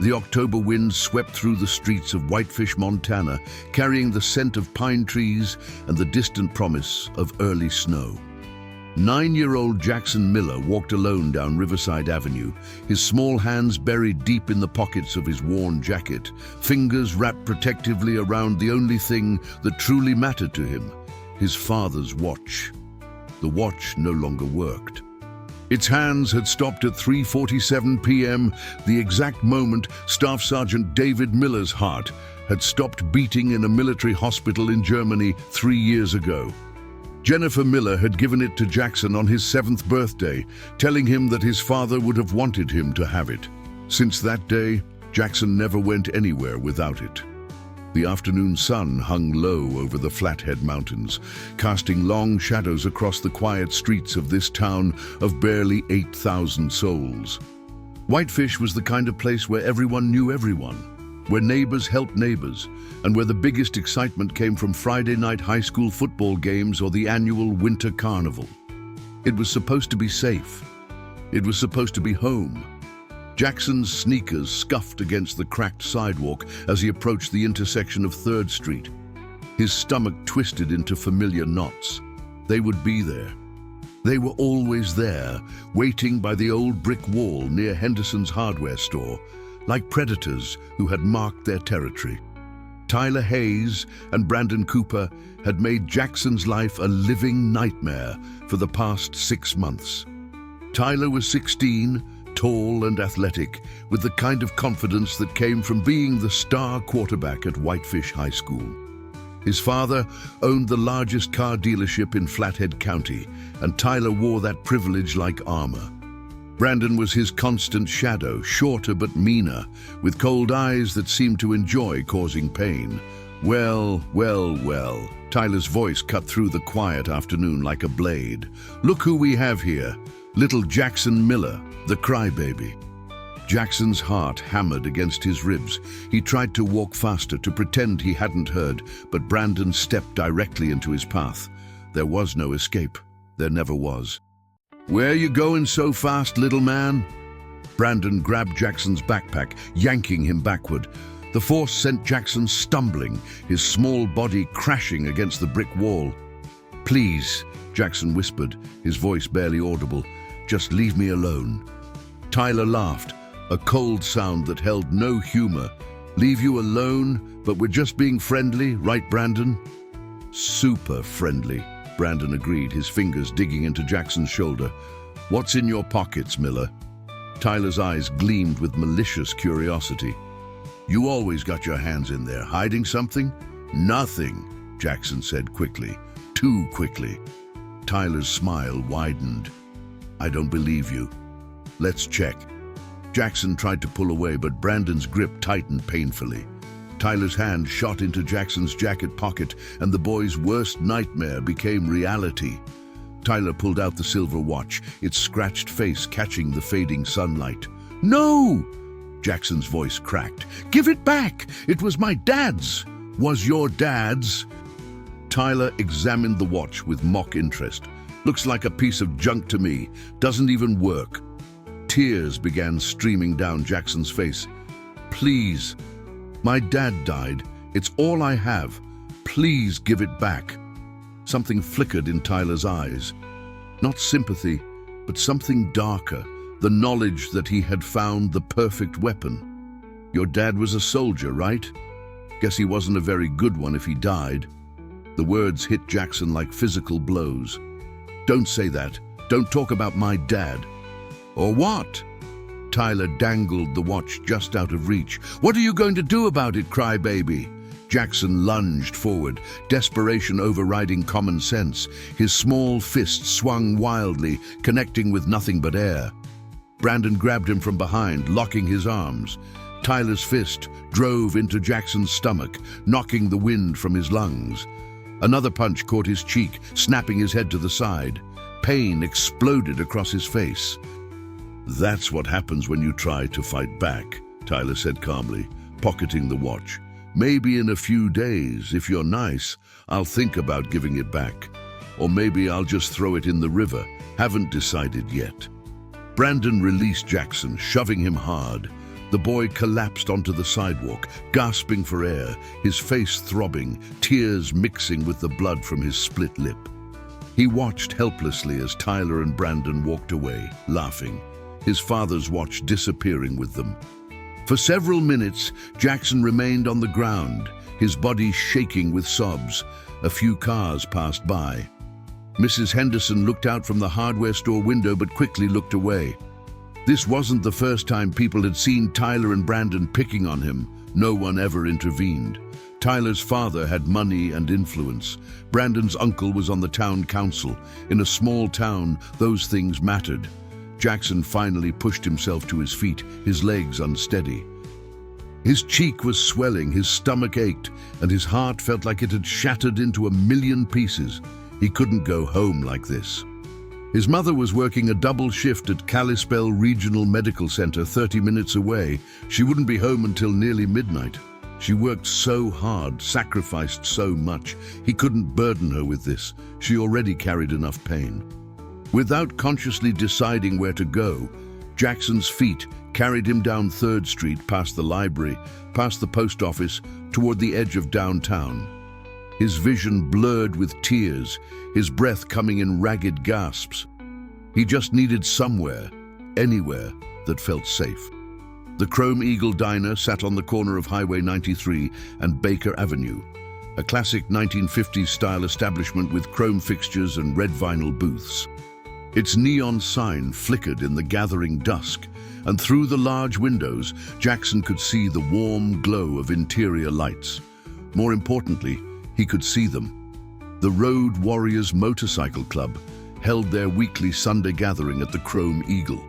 The October wind swept through the streets of Whitefish, Montana, carrying the scent of pine trees and the distant promise of early snow. 9-year-old Jackson Miller walked alone down Riverside Avenue, his small hands buried deep in the pockets of his worn jacket, fingers wrapped protectively around the only thing that truly mattered to him, his father's watch. The watch no longer worked. Its hands had stopped at 3:47 p.m., the exact moment Staff Sergeant David Miller's heart had stopped beating in a military hospital in Germany 3 years ago. Jennifer Miller had given it to Jackson on his 7th birthday, telling him that his father would have wanted him to have it. Since that day, Jackson never went anywhere without it. The afternoon sun hung low over the Flathead Mountains, casting long shadows across the quiet streets of this town of barely 8,000 souls. Whitefish was the kind of place where everyone knew everyone, where neighbors helped neighbors, and where the biggest excitement came from Friday night high school football games or the annual winter carnival. It was supposed to be safe. It was supposed to be home. Jackson's sneakers scuffed against the cracked sidewalk as he approached the intersection of 3rd Street. His stomach twisted into familiar knots. They would be there. They were always there, waiting by the old brick wall near Henderson's hardware store, like predators who had marked their territory. Tyler Hayes and Brandon Cooper had made Jackson's life a living nightmare for the past 6 months. Tyler was 16, tall and athletic, with the kind of confidence that came from being the star quarterback at Whitefish High School. His father owned the largest car dealership in Flathead County, and Tyler wore that privilege like armor. Brandon was his constant shadow, shorter but meaner, with cold eyes that seemed to enjoy causing pain. Well, Tyler's voice cut through the quiet afternoon like a blade. Look who we have here, little Jackson Miller, the crybaby. Jackson's heart hammered against his ribs. He tried to walk faster, to pretend he hadn't heard, but Brandon stepped directly into his path. There was no escape. There never was. Where you going so fast, little man? Brandon grabbed Jackson's backpack, yanking him backward. The force sent Jackson stumbling, his small body crashing against the brick wall. Please, Jackson whispered, his voice barely audible. Just leave me alone. Tyler laughed, a cold sound that held no humor. Leave you alone, but we're just being friendly, right, Brandon? Super friendly, Brandon agreed, his fingers digging into Jackson's shoulder. What's in your pockets, Miller? Tyler's eyes gleamed with malicious curiosity. You always got your hands in there, hiding something? Nothing, Jackson said quickly, too quickly. Tyler's smile widened. I don't believe you. Let's check. Jackson tried to pull away, but Brandon's grip tightened painfully. Tyler's hand shot into Jackson's jacket pocket, and the boy's worst nightmare became reality. Tyler pulled out the silver watch, its scratched face catching the fading sunlight. No! Jackson's voice cracked. Give it back! It was my dad's! Was your dad's? Tyler examined the watch with mock interest. Looks like a piece of junk to me. Doesn't even work. Tears began streaming down Jackson's face. Please. My dad died. It's all I have. Please give it back. Something flickered in Tyler's eyes. Not sympathy, but something darker. The knowledge that he had found the perfect weapon. Your dad was a soldier, right? Guess he wasn't a very good one if he died. The words hit Jackson like physical blows. Don't say that. Don't talk about my dad. Or what? Tyler dangled the watch just out of reach. What are you going to do about it, crybaby? Jackson lunged forward, desperation overriding common sense. His small fist swung wildly, connecting with nothing but air. Brandon grabbed him from behind, locking his arms. Tyler's fist drove into Jackson's stomach, knocking the wind from his lungs. Another punch caught his cheek, snapping his head to the side. Pain exploded across his face. That's what happens when you try to fight back, Tyler said calmly, pocketing the watch. Maybe in a few days, if you're nice, I'll think about giving it back. Or maybe I'll just throw it in the river. Haven't decided yet. Brandon released Jackson, shoving him hard. The boy collapsed onto the sidewalk, gasping for air, his face throbbing, tears mixing with the blood from his split lip. He watched helplessly as Tyler and Brandon walked away, laughing, his father's watch disappearing with them. For several minutes, Jackson remained on the ground, his body shaking with sobs. A few cars passed by. Mrs. Henderson looked out from the hardware store window but quickly looked away. This wasn't the first time people had seen Tyler and Brandon picking on him. No one ever intervened. Tyler's father had money and influence. Brandon's uncle was on the town council. In a small town, those things mattered. Jackson finally pushed himself to his feet, his legs unsteady. His cheek was swelling, his stomach ached, and his heart felt like it had shattered into a million pieces. He couldn't go home like this. His mother was working a double shift at Kalispell Regional Medical Center 30 minutes away. She wouldn't be home until nearly midnight. She worked so hard, sacrificed so much. He couldn't burden her with this. She already carried enough pain. Without consciously deciding where to go, Jackson's feet carried him down 3rd Street, past the library, past the post office, toward the edge of downtown. His vision blurred with tears, his breath coming in ragged gasps. He just needed somewhere, anywhere, that felt safe. The Chrome Eagle Diner sat on the corner of Highway 93 and Baker Avenue, a classic 1950s-style establishment with chrome fixtures and red vinyl booths. Its neon sign flickered in the gathering dusk, and through the large windows, Jackson could see the warm glow of interior lights. More importantly, he could see them. The Road Warriors Motorcycle Club held their weekly Sunday gathering at the Chrome Eagle.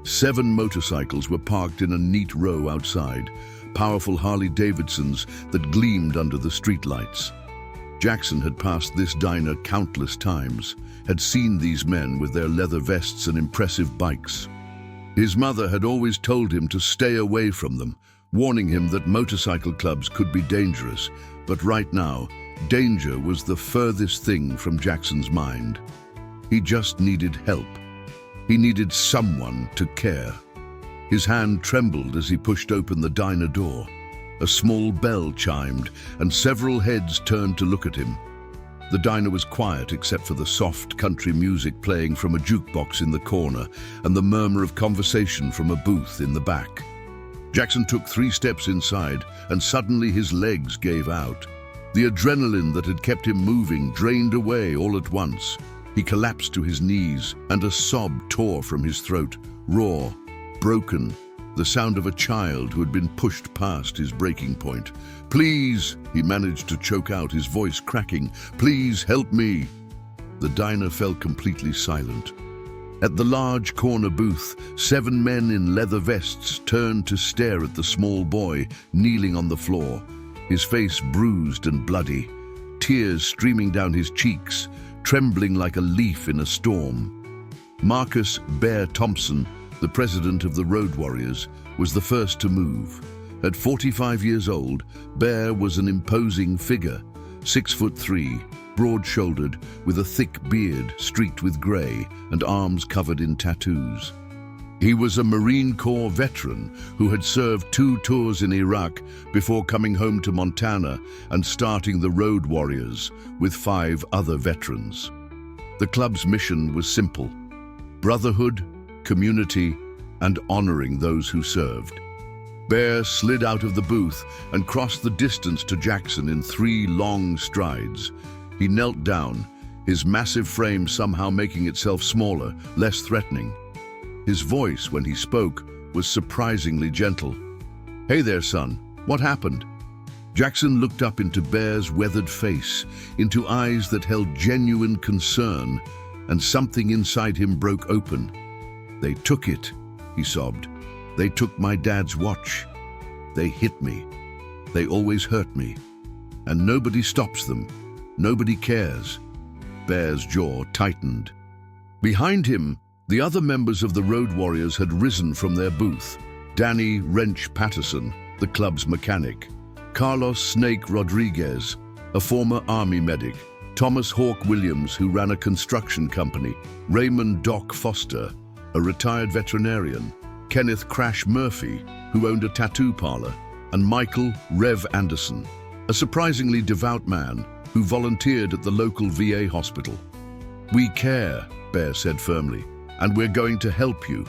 7 motorcycles were parked in a neat row outside, powerful Harley-Davidsons that gleamed under the streetlights. Jackson had passed this diner countless times, had seen these men with their leather vests and impressive bikes. His mother had always told him to stay away from them, warning him that motorcycle clubs could be dangerous, but right now, danger was the furthest thing from Jackson's mind. He just needed help. He needed someone to care. His hand trembled as he pushed open the diner door. A small bell chimed, and several heads turned to look at him. The diner was quiet except for the soft country music playing from a jukebox in the corner and the murmur of conversation from a booth in the back. Jackson took 3 steps inside, and suddenly his legs gave out. The adrenaline that had kept him moving drained away all at once. He collapsed to his knees, and a sob tore from his throat, raw, broken, the sound of a child who had been pushed past his breaking point. "Please," he managed to choke out, his voice cracking. "Please help me." The diner fell completely silent. At the large corner booth, 7 men in leather vests turned to stare at the small boy kneeling on the floor, his face bruised and bloody, tears streaming down his cheeks, trembling like a leaf in a storm. Marcus "Bear" Thompson, the president of the Road Warriors, was the first to move. At 45 years old, Bear was an imposing figure, 6'3", broad-shouldered, with a thick beard streaked with grey and arms covered in tattoos. He was a Marine Corps veteran who had served 2 tours in Iraq before coming home to Montana and starting the Road Warriors with 5 other veterans. The club's mission was simple: brotherhood, community, and honoring those who served. Bear slid out of the booth and crossed the distance to Jackson in 3 long strides. He knelt down, his massive frame somehow making itself smaller, less threatening. His voice, when he spoke, was surprisingly gentle. "Hey there, son. What happened?" Jackson looked up into Bear's weathered face, into eyes that held genuine concern, and something inside him broke open. "They took it," he sobbed. "They took my dad's watch. They hit me. They always hurt me. And nobody stops them. Nobody cares." Bear's jaw tightened. Behind him, the other members of the Road Warriors had risen from their booth. Danny "Wrench" Patterson, the club's mechanic; Carlos "Snake" Rodriguez, a former Army medic; Thomas "Hawk" Williams, who ran a construction company; Raymond "Doc" Foster, a retired veterinarian; Kenneth "Crash" Murphy, who owned a tattoo parlor, and Michael Rev Anderson, a surprisingly devout man who volunteered at the local VA hospital. "We care," Bear said firmly, "and we're going to help you.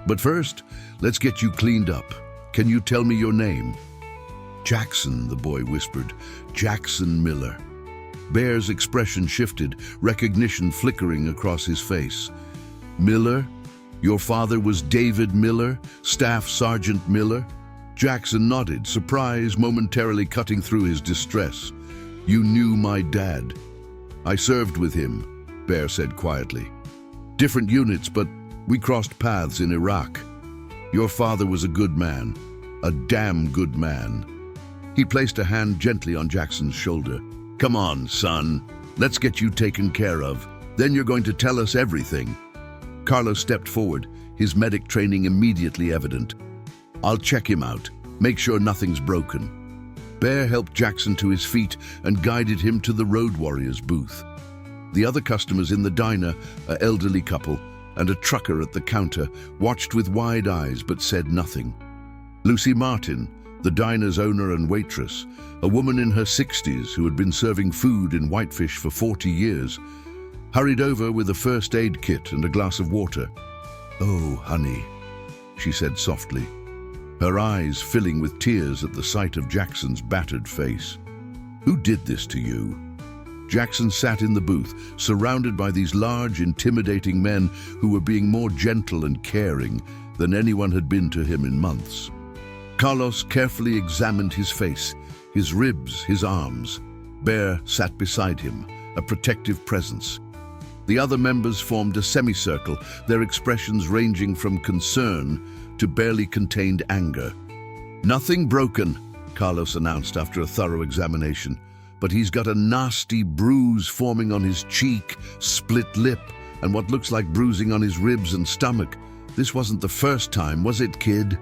But first, let's get you cleaned up. Can you tell me your name?" "Jackson," the boy whispered. "Jackson Miller." Bear's expression shifted, recognition flickering across his face. "Miller? Your father was David Miller, Staff Sergeant Miller?" Jackson nodded, surprise momentarily cutting through his distress. "You knew my dad." "I served with him," Bear said quietly. "Different units, but we crossed paths in Iraq. Your father was a good man, a damn good man." He placed a hand gently on Jackson's shoulder. "Come on, son. Let's get you taken care of. Then you're going to tell us everything." Carlos stepped forward, his medic training immediately evident. "I'll check him out. Make sure nothing's broken." Bear helped Jackson to his feet and guided him to the Road Warriors booth. The other customers in the diner, an elderly couple and a trucker at the counter, watched with wide eyes but said nothing. Lucy Martin, the diner's owner and waitress, a woman in her 60s who had been serving food in Whitefish for 40 years, hurried over with a first aid kit and a glass of water. "Oh, honey," she said softly, her eyes filling with tears at the sight of Jackson's battered face. "Who did this to you?" Jackson sat in the booth, surrounded by these large, intimidating men who were being more gentle and caring than anyone had been to him in months. Carlos carefully examined his face, his ribs, his arms. Bear sat beside him, a protective presence. The other members formed a semicircle, their expressions ranging from concern to barely contained anger. "Nothing broken," Carlos announced after a thorough examination, "but he's got a nasty bruise forming on his cheek, split lip, and what looks like bruising on his ribs and stomach. This wasn't the first time, was it, kid?"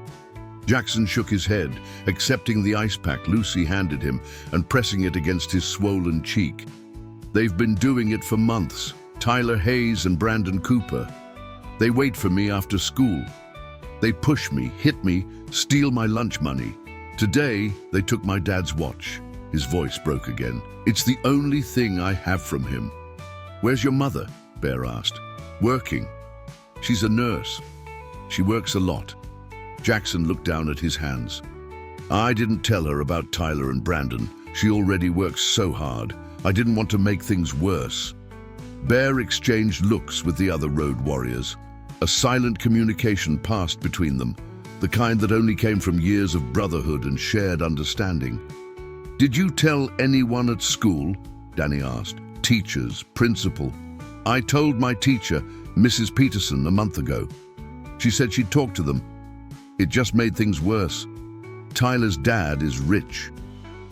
Jackson shook his head, accepting the ice pack Lucy handed him and pressing it against his swollen cheek. "They've been doing it for months. Tyler Hayes and Brandon Cooper. They wait for me after school. They push me, hit me, steal my lunch money. Today, they took my dad's watch." His voice broke again. "It's the only thing I have from him." "Where's your mother?" Bear asked. "Working. She's a nurse. She works a lot." Jackson looked down at his hands. "I didn't tell her about Tyler and Brandon. She already works so hard. I didn't want to make things worse." Bear exchanged looks with the other Road Warriors. A silent communication passed between them, the kind that only came from years of brotherhood and shared understanding. "Did you tell anyone at school?" Danny asked. "Teachers, principal?" "I told my teacher, Mrs. Peterson, a month ago. She said she'd talk to them. It just made things worse. Tyler's dad is rich.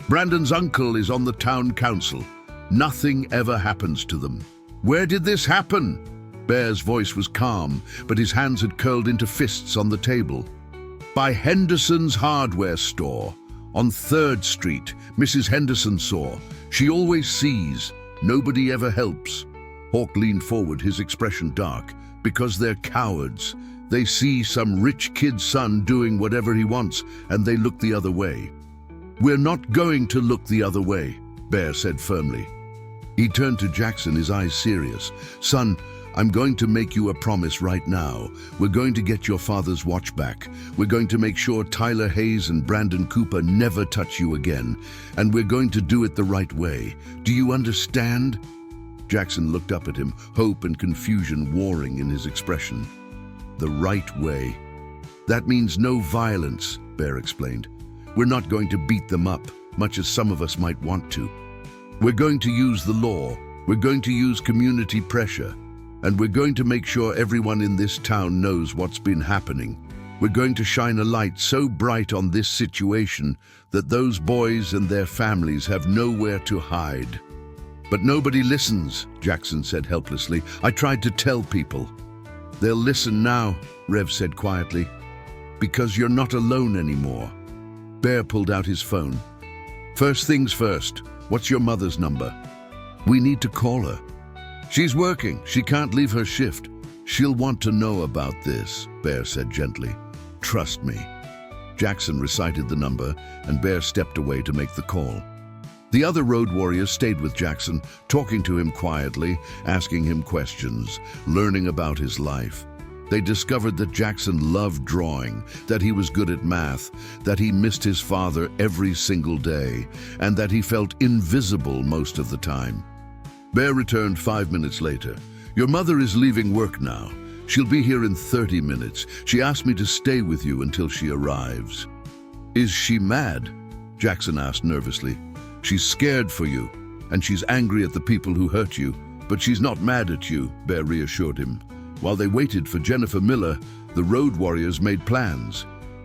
Brandon's uncle is on the town council. Nothing ever happens to them." "Where did this happen?" Bear's voice was calm, but his hands had curled into fists on the table. "By Henderson's hardware store, on 3rd Street. Mrs. Henderson saw. She always sees. Nobody ever helps." Hawk leaned forward, his expression dark. "Because they're cowards. They see some rich kid's son doing whatever he wants, and they look the other way." "We're not going to look the other way," Bear said firmly. He turned to Jackson, his eyes serious. "Son, I'm going to make you a promise right now. We're going to get your father's watch back. We're going to make sure Tyler Hayes and Brandon Cooper never touch you again. And we're going to do it the right way. Do you understand?" Jackson looked up at him, hope and confusion warring in his expression. "The right way. That means no violence," Bear explained. "We're not going to beat them up, much as some of us might want to. We're going to use the law. We're going to use community pressure. And we're going to make sure everyone in this town knows what's been happening. We're going to shine a light so bright on this situation that those boys and their families have nowhere to hide." "But nobody listens," Jackson said helplessly. "I tried to tell people." "They'll listen now," Rev said quietly. "Because you're not alone anymore." Bear pulled out his phone. "First things first, what's your mother's number?" "We need to call her." "She's working. She can't leave her shift. She'll want to know about this," Bear said gently. "Trust me." Jackson recited the number, and Bear stepped away to make the call. The other road warriors stayed with Jackson, talking to him quietly, asking him questions, learning about his life. They discovered that Jackson loved drawing, that he was good at math, that he missed his father every single day, and that he felt invisible most of the time. Bear returned 5 minutes later. "Your mother is leaving work now. She'll be here in 30 minutes. She asked me to stay with you until she arrives." "Is she mad?" Jackson asked nervously. "She's scared for you, and she's angry at the people who hurt you, but she's not mad at you," Bear reassured him. While they waited for Jennifer Miller, the road warriors made plans.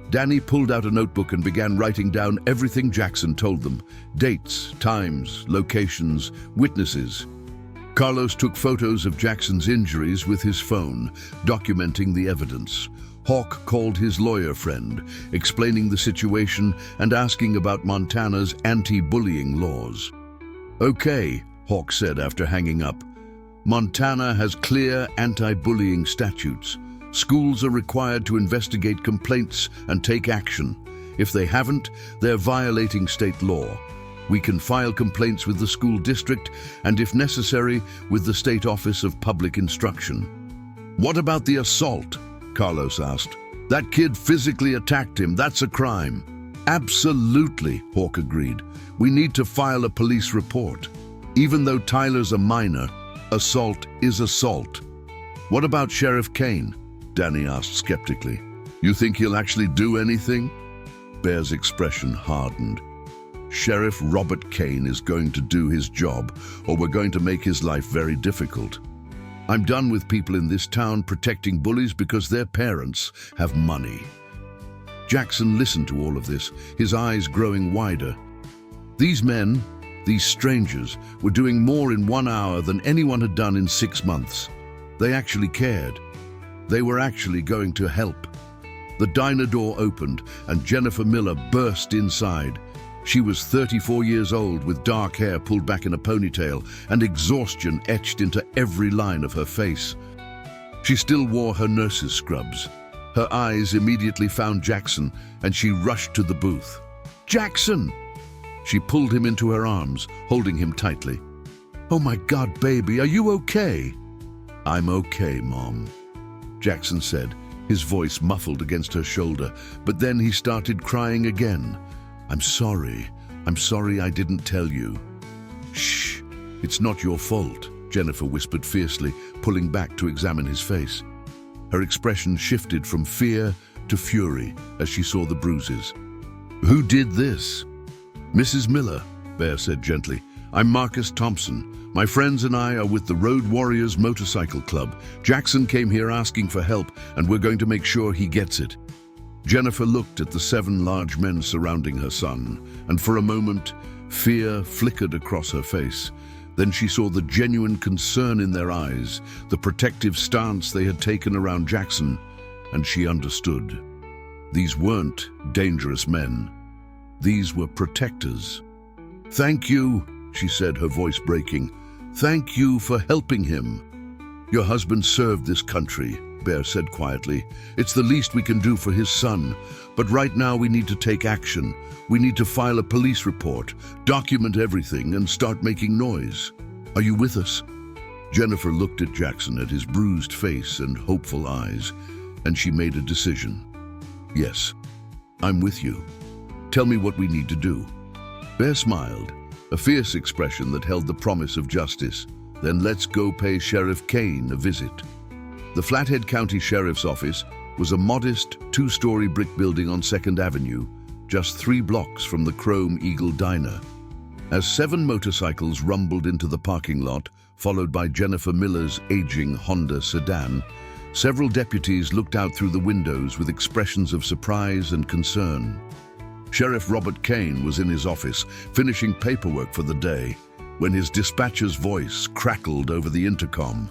Danny pulled out a notebook and began writing down everything Jackson told them: dates, times, locations, witnesses. Carlos took photos of Jackson's injuries with his phone, documenting the evidence. Hawk called his lawyer friend, explaining the situation and asking about Montana's anti-bullying laws. "Okay," Hawk said after hanging up. "Montana has clear anti-bullying statutes. Schools are required to investigate complaints and take action. If they haven't, they're violating state law. We can file complaints with the school district and, if necessary, with the State Office of Public Instruction." "What about the assault?" Carlos asked. "That kid physically attacked him. That's a crime." "Absolutely," Hawk agreed. "We need to file a police report. Even though Tyler's a minor, assault is assault." "What about Sheriff Kane?" Danny asked skeptically. "You think he'll actually do anything?" Bear's expression hardened. "Sheriff Robert Kane is going to do his job, or we're going to make his life very difficult. I'm done with people in this town protecting bullies because their parents have money." Jackson listened to all of this, his eyes growing wider. These men, these strangers, were doing more in 1 hour than anyone had done in 6 months. They actually cared. They were actually going to help. The diner door opened and Jennifer Miller burst inside. She was 34 years old with dark hair pulled back in a ponytail and exhaustion etched into every line of her face. She still wore her nurse's scrubs. Her eyes immediately found Jackson and she rushed to the booth. "Jackson!" She pulled him into her arms, holding him tightly. "Oh my God, baby, are you okay?" "I'm okay, Mom," Jackson said, his voice muffled against her shoulder, but then he started crying again. I'm sorry I didn't tell you." "Shh, it's not your fault," Jennifer whispered fiercely, pulling back to examine his face. Her expression shifted from fear to fury as she saw the bruises. "Who did this?" "Mrs. Miller," Bear said gently. "I'm Marcus Thompson. My friends and I are with the Road Warriors Motorcycle Club. Jackson came here asking for help, and we're going to make sure he gets it." Jennifer looked at the 7 large men surrounding her son, and for a moment, fear flickered across her face. Then she saw the genuine concern in their eyes, the protective stance they had taken around Jackson, and she understood. These weren't dangerous men. These were protectors. "Thank you," she said, her voice breaking. "Thank you for helping him." "Your husband served this country," Bear said quietly. "It's the least we can do for his son. But right now we need to take action. We need to file a police report, document everything, and start making noise. Are you with us?" Jennifer looked at Jackson, at his bruised face and hopeful eyes, and she made a decision. "Yes, I'm with you. Tell me what we need to do." Bear smiled, a fierce expression that held the promise of justice. "Then let's go pay Sheriff Kane a visit." The Flathead County Sheriff's Office was a modest 2-story brick building on 2nd Avenue, just 3 blocks from the Chrome Eagle Diner. As 7 motorcycles rumbled into the parking lot, followed by Jennifer Miller's aging Honda sedan, several deputies looked out through the windows with expressions of surprise and concern. Sheriff Robert Kane was in his office, finishing paperwork for the day, when his dispatcher's voice crackled over the intercom.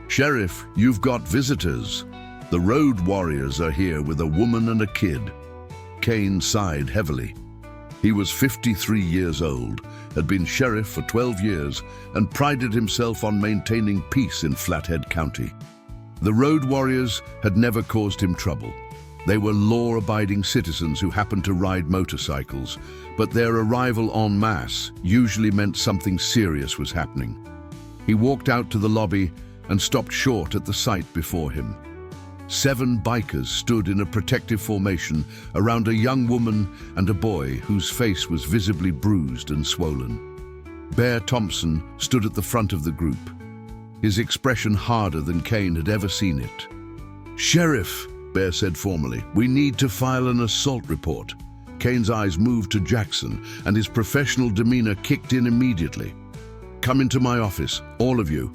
"Sheriff, you've got visitors. The Road Warriors are here with a woman and a kid." Kane sighed heavily. He was 53 years old, had been sheriff for 12 years, and prided himself on maintaining peace in Flathead County. The Road Warriors had never caused him trouble. They were law-abiding citizens who happened to ride motorcycles, but their arrival en masse usually meant something serious was happening. He walked out to the lobby and stopped short at the sight before him. 7 bikers stood in a protective formation around a young woman and a boy whose face was visibly bruised and swollen. Bear Thompson stood at the front of the group, his expression harder than Kane had ever seen it. "Sheriff," Bear said formally, "we need to file an assault report." Kane's eyes moved to Jackson, and his professional demeanor kicked in immediately. "Come into my office, all of you."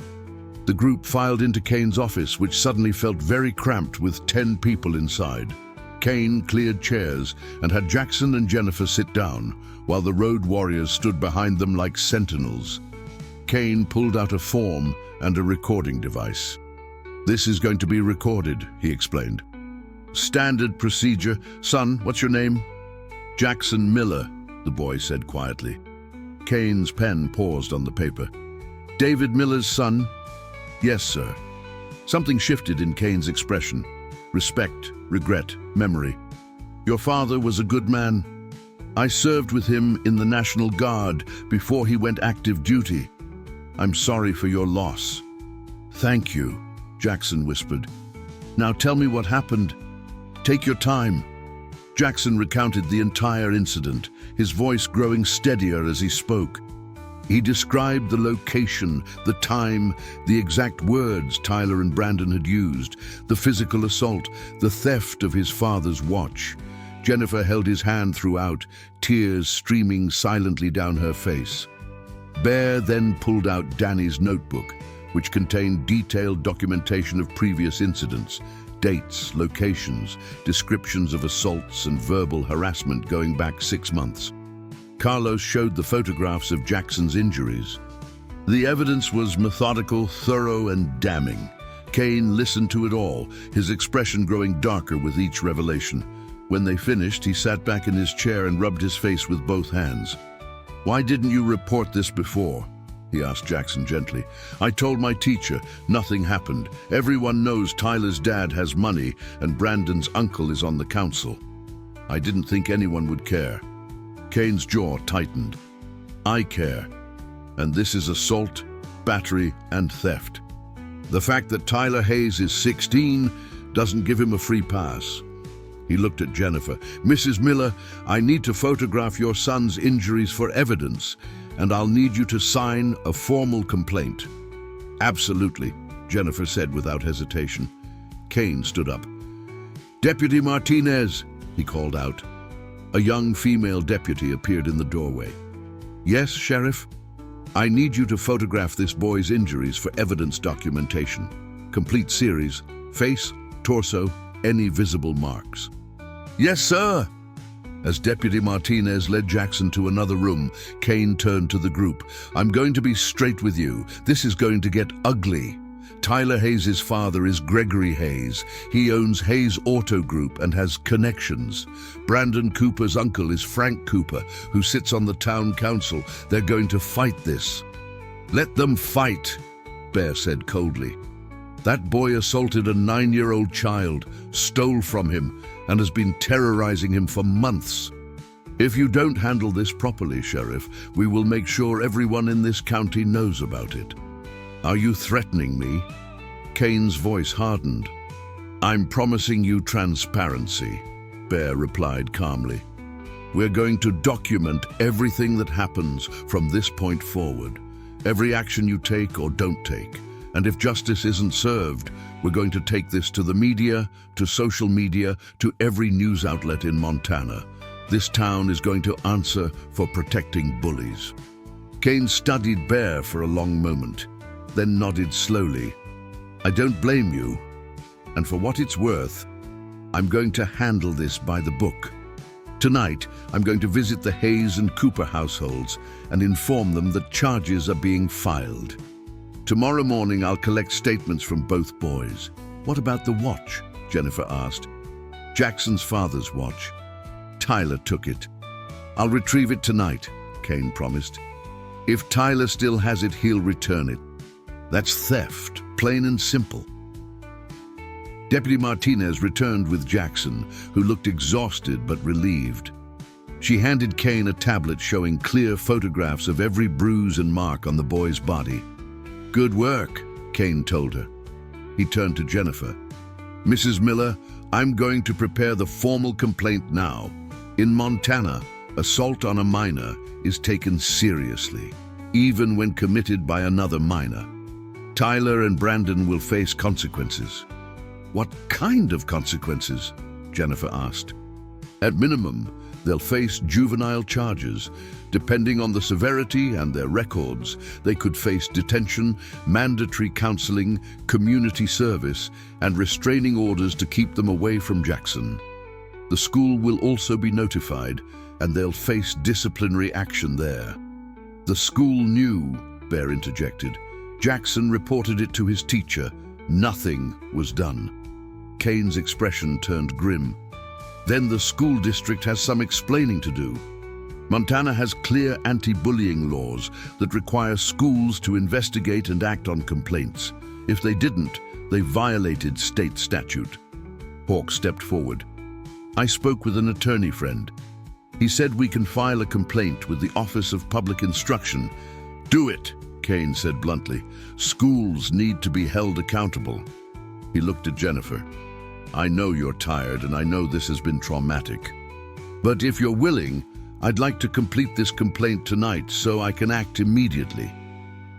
The group filed into Kane's office, which suddenly felt very cramped with 10 people inside. Kane cleared chairs and had Jackson and Jennifer sit down, while the road warriors stood behind them like sentinels. Kane pulled out a form and a recording device. "This is going to be recorded," he explained. "Standard procedure. Son, what's your name?" "Jackson Miller," the boy said quietly. Kane's pen paused on the paper. "David Miller's son?" "Yes, sir." Something shifted in Kane's expression. Respect, regret, memory. "Your father was a good man. I served with him in the National Guard before he went active duty. I'm sorry for your loss." "Thank you," Jackson whispered. "Now tell me what happened. Take your time." Jackson recounted the entire incident, his voice growing steadier as he spoke. He described the location, the time, the exact words Tyler and Brandon had used, the physical assault, the theft of his father's watch. Jennifer held his hand throughout, tears streaming silently down her face. Bear then pulled out Danny's notebook, which contained detailed documentation of previous incidents, dates, locations, descriptions of assaults and verbal harassment going back 6 months. Carlos showed the photographs of Jackson's injuries. The evidence was methodical, thorough, and damning. Kane listened to it all, his expression growing darker with each revelation. When they finished, he sat back in his chair and rubbed his face with both hands. "Why didn't you report this before?" he asked Jackson gently. "I told my teacher. Nothing happened. Everyone knows Tyler's dad has money and Brandon's uncle is on the council. I didn't think anyone would care." Kane's jaw tightened. "I care. And this is assault, battery, and theft. The fact that Tyler Hayes is 16 doesn't give him a free pass." He looked at Jennifer. "Mrs. Miller, I need to photograph your son's injuries for evidence, and I'll need you to sign a formal complaint." "Absolutely," Jennifer said without hesitation. Kane stood up. "Deputy Martinez," he called out. A young female deputy appeared in the doorway. "Yes, Sheriff? I need you to photograph this boy's injuries for evidence documentation. Complete series, face, torso, any visible marks." "Yes, sir." As Deputy Martinez led Jackson to another room, Kane turned to the group. "I'm going to be straight with you. This is going to get ugly. Tyler Hayes' father is Gregory Hayes. He owns Hayes Auto Group and has connections. Brandon Cooper's uncle is Frank Cooper, who sits on the town council. They're going to fight this." "Let them fight," Bear said coldly. "That boy assaulted a 9-year-old child, stole from him, and has been terrorizing him for months. If you don't handle this properly, Sheriff, we will make sure everyone in this county knows about it." "Are you threatening me?" Kane's voice hardened. "I'm promising you transparency," Bear replied calmly. "We're going to document everything that happens from this point forward, every action you take or don't take. And if justice isn't served, we're going to take this to the media, to social media, to every news outlet in Montana. This town is going to answer for protecting bullies." Kane studied Bear for a long moment, then nodded slowly. "I don't blame you. And for what it's worth, I'm going to handle this by the book. Tonight, I'm going to visit the Hayes and Cooper households and inform them that charges are being filed. Tomorrow morning, I'll collect statements from both boys." "What about the watch?" Jennifer asked. "Jackson's father's watch. Tyler took it. I'll retrieve it tonight," Kane promised. "If Tyler still has it, he'll return it. That's theft, plain and simple." Deputy Martinez returned with Jackson, who looked exhausted but relieved. She handed Kane a tablet showing clear photographs of every bruise and mark on the boy's body. "Good work," Kane told her. He turned to Jennifer. "Mrs. Miller, I'm going to prepare the formal complaint now. In Montana, assault on a minor is taken seriously, even when committed by another minor. Tyler and Brandon will face consequences." "What kind of consequences?" Jennifer asked. "At minimum, they'll face juvenile charges. Depending on the severity and their records, they could face detention, mandatory counseling, community service, and restraining orders to keep them away from Jackson. The school will also be notified, and they'll face disciplinary action there." "The school knew," Bear interjected. "Jackson reported it to his teacher. Nothing was done." Kane's expression turned grim. "Then the school district has some explaining to do. Montana has clear anti-bullying laws that require schools to investigate and act on complaints. If they didn't, they violated state statute." Hawk stepped forward. "I spoke with an attorney friend. He said we can file a complaint with the Office of Public Instruction." "Do it," Kane said bluntly. "Schools need to be held accountable." He looked at Jennifer. "I know you're tired and I know this has been traumatic. But if you're willing, I'd like to complete this complaint tonight so I can act immediately."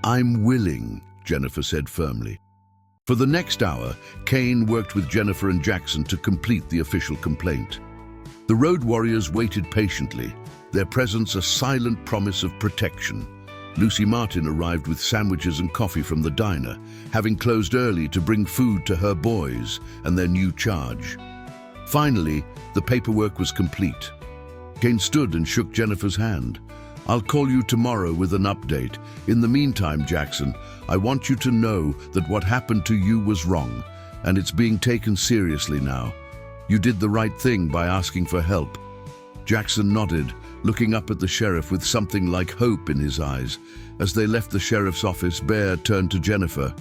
"I'm willing," Jennifer said firmly. For the next hour, Kane worked with Jennifer and Jackson to complete the official complaint. The road warriors waited patiently, their presence a silent promise of protection. Lucy Martin arrived with sandwiches and coffee from the diner, having closed early to bring food to her boys and their new charge. Finally, the paperwork was complete. Kane stood and shook Jennifer's hand. "I'll call you tomorrow with an update. In the meantime, Jackson, I want you to know that what happened to you was wrong, and it's being taken seriously now. You did the right thing by asking for help." Jackson nodded, looking up at the sheriff with something like hope in his eyes. As they left the sheriff's office, Bear turned to Jennifer.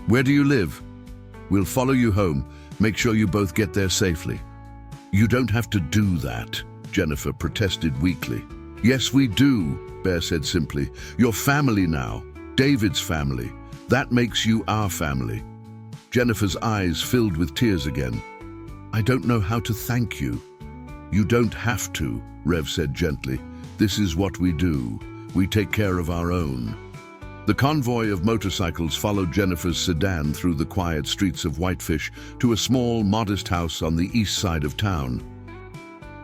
"Where do you live? We'll follow you home. Make sure you both get there safely." "You don't have to do that," Jennifer protested weakly. "Yes, we do," Bear said simply. "You're family now, David's family. That makes you our family." Jennifer's eyes filled with tears again. "I don't know how to thank you." "You don't have to," Rev said gently. "This is what we do. We take care of our own." The convoy of motorcycles followed Jennifer's sedan through the quiet streets of Whitefish to a small, modest house on the east side of town.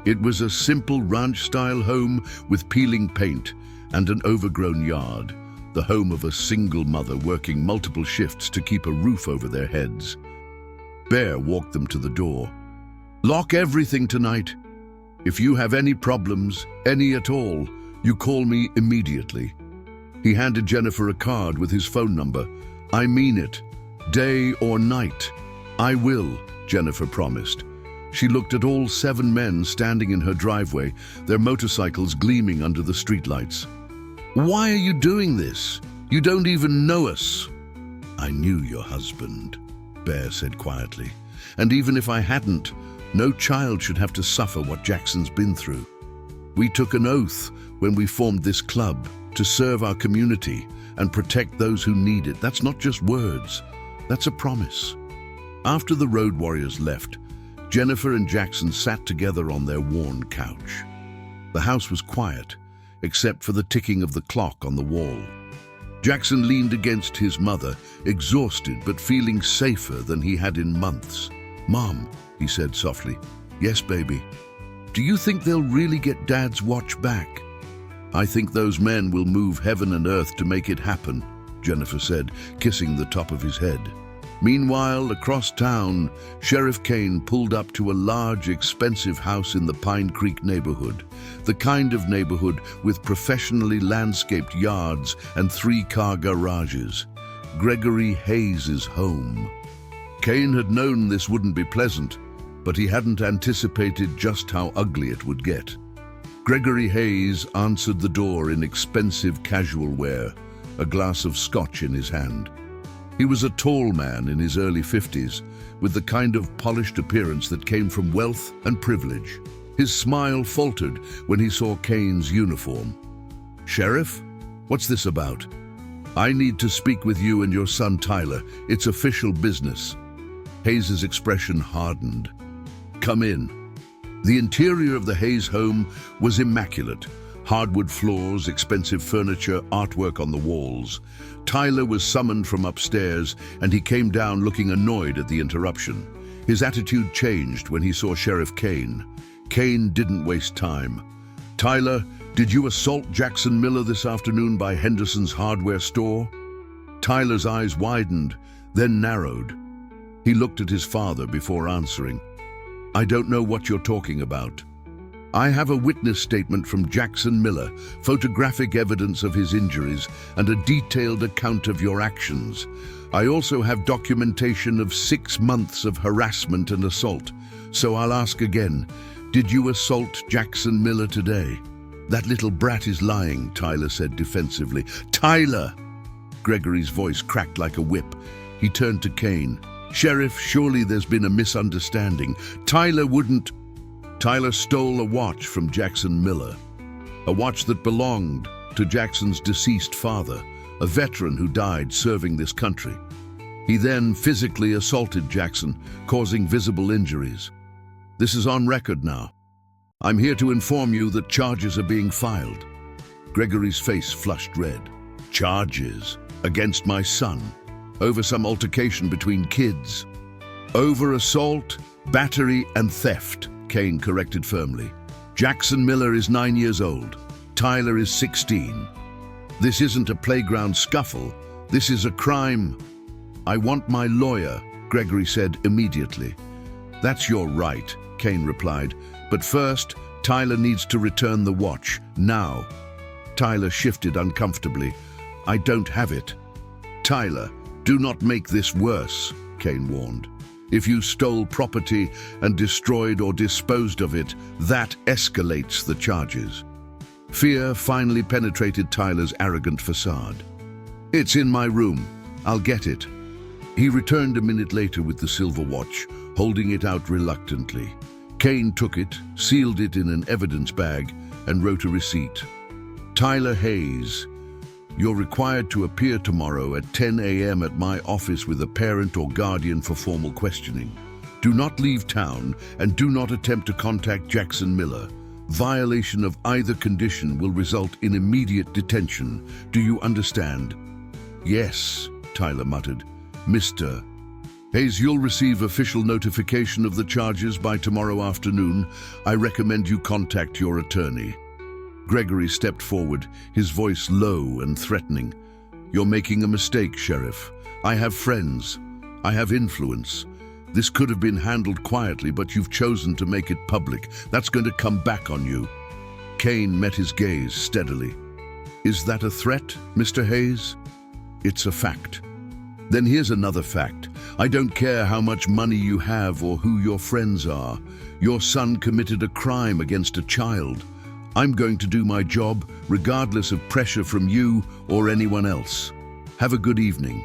It was a simple ranch-style home with peeling paint and an overgrown yard, the home of a single mother working multiple shifts to keep a roof over their heads. Bear walked them to the door. "Lock everything tonight. If you have any problems, any at all, you call me immediately." He handed Jennifer a card with his phone number. "I mean it. Day or night." "I will," Jennifer promised. She looked at all 7 men standing in her driveway, their motorcycles gleaming under the streetlights. "Why are you doing this? You don't even know us." "I knew your husband," Bear said quietly. "And even if I hadn't, no child should have to suffer what Jackson's been through. We took an oath when we formed this club to serve our community and protect those who need it. That's not just words, that's a promise." After the road warriors left, Jennifer and Jackson sat together on their worn couch. The house was quiet, except for the ticking of the clock on the wall. Jackson leaned against his mother, exhausted but feeling safer than he had in months. "Mom," he said softly. "Yes, baby." "Do you think they'll really get Dad's watch back?" "I think those men will move heaven and earth to make it happen," Jennifer said, kissing the top of his head. Meanwhile, across town, Sheriff Kane pulled up to a large, expensive house in the Pine Creek neighborhood, the kind of neighborhood with professionally landscaped yards and 3-car garages. Gregory Hayes' home. Kane had known this wouldn't be pleasant, but he hadn't anticipated just how ugly it would get. Gregory Hayes answered the door in expensive casual wear, a glass of scotch in his hand. He was a tall man in his early 50s, with the kind of polished appearance that came from wealth and privilege. His smile faltered when he saw Kane's uniform. "Sheriff, what's this about?" "I need to speak with you and your son Tyler. It's official business." Hayes's expression hardened. "Come in." The interior of the Hayes home was immaculate. Hardwood floors, expensive furniture, artwork on the walls. Tyler was summoned from upstairs, and he came down looking annoyed at the interruption. His attitude changed when he saw Sheriff Kane. Kane didn't waste time. "Tyler, did you assault Jackson Miller this afternoon by Henderson's hardware store?" Tyler's eyes widened, then narrowed. He looked at his father before answering. "I don't know what you're talking about." "I have a witness statement from Jackson Miller, photographic evidence of his injuries, and a detailed account of your actions. I also have documentation of 6 months of harassment and assault. So I'll ask again, did you assault Jackson Miller today?" "That little brat is lying," Tyler said defensively. "Tyler!" Gregory's voice cracked like a whip. He turned to Kane. "Sheriff, surely there's been a misunderstanding. Tyler wouldn't..." "Tyler stole a watch from Jackson Miller. A watch that belonged to Jackson's deceased father, a veteran who died serving this country. He then physically assaulted Jackson, causing visible injuries. This is on record now. I'm here to inform you that charges are being filed." Gregory's face flushed red. "Charges? Against my son? Over some altercation between kids?" "Over assault, battery, and theft," Kane corrected firmly. "Jackson Miller is 9 years old. Tyler is 16. This isn't a playground scuffle. This is a crime." "I want my lawyer," Gregory said immediately. "That's your right," Kane replied. "But first, Tyler needs to return the watch, now." Tyler shifted uncomfortably. "I don't have it." "Tyler, do not make this worse," Kane warned. "If you stole property and destroyed or disposed of it, that escalates the charges." Fear finally penetrated Tyler's arrogant facade. "It's in my room. I'll get it." He returned a minute later with the silver watch, holding it out reluctantly. Kane took it, sealed it in an evidence bag, and wrote a receipt. "Tyler Hayes, you're required to appear tomorrow at 10 a.m. at my office with a parent or guardian for formal questioning. Do not leave town and do not attempt to contact Jackson Miller. Violation of either condition will result in immediate detention. Do you understand?" "Yes," Tyler muttered. "Mr. Hayes, you'll receive official notification of the charges by tomorrow afternoon. I recommend you contact your attorney." Gregory stepped forward, his voice low and threatening. "You're making a mistake, Sheriff. I have friends. I have influence. This could have been handled quietly, but you've chosen to make it public. That's going to come back on you." Kane met his gaze steadily. "Is that a threat, Mr. Hayes?" "It's a fact." "Then here's another fact. I don't care how much money you have or who your friends are. Your son committed a crime against a child. I'm going to do my job, regardless of pressure from you or anyone else. Have a good evening."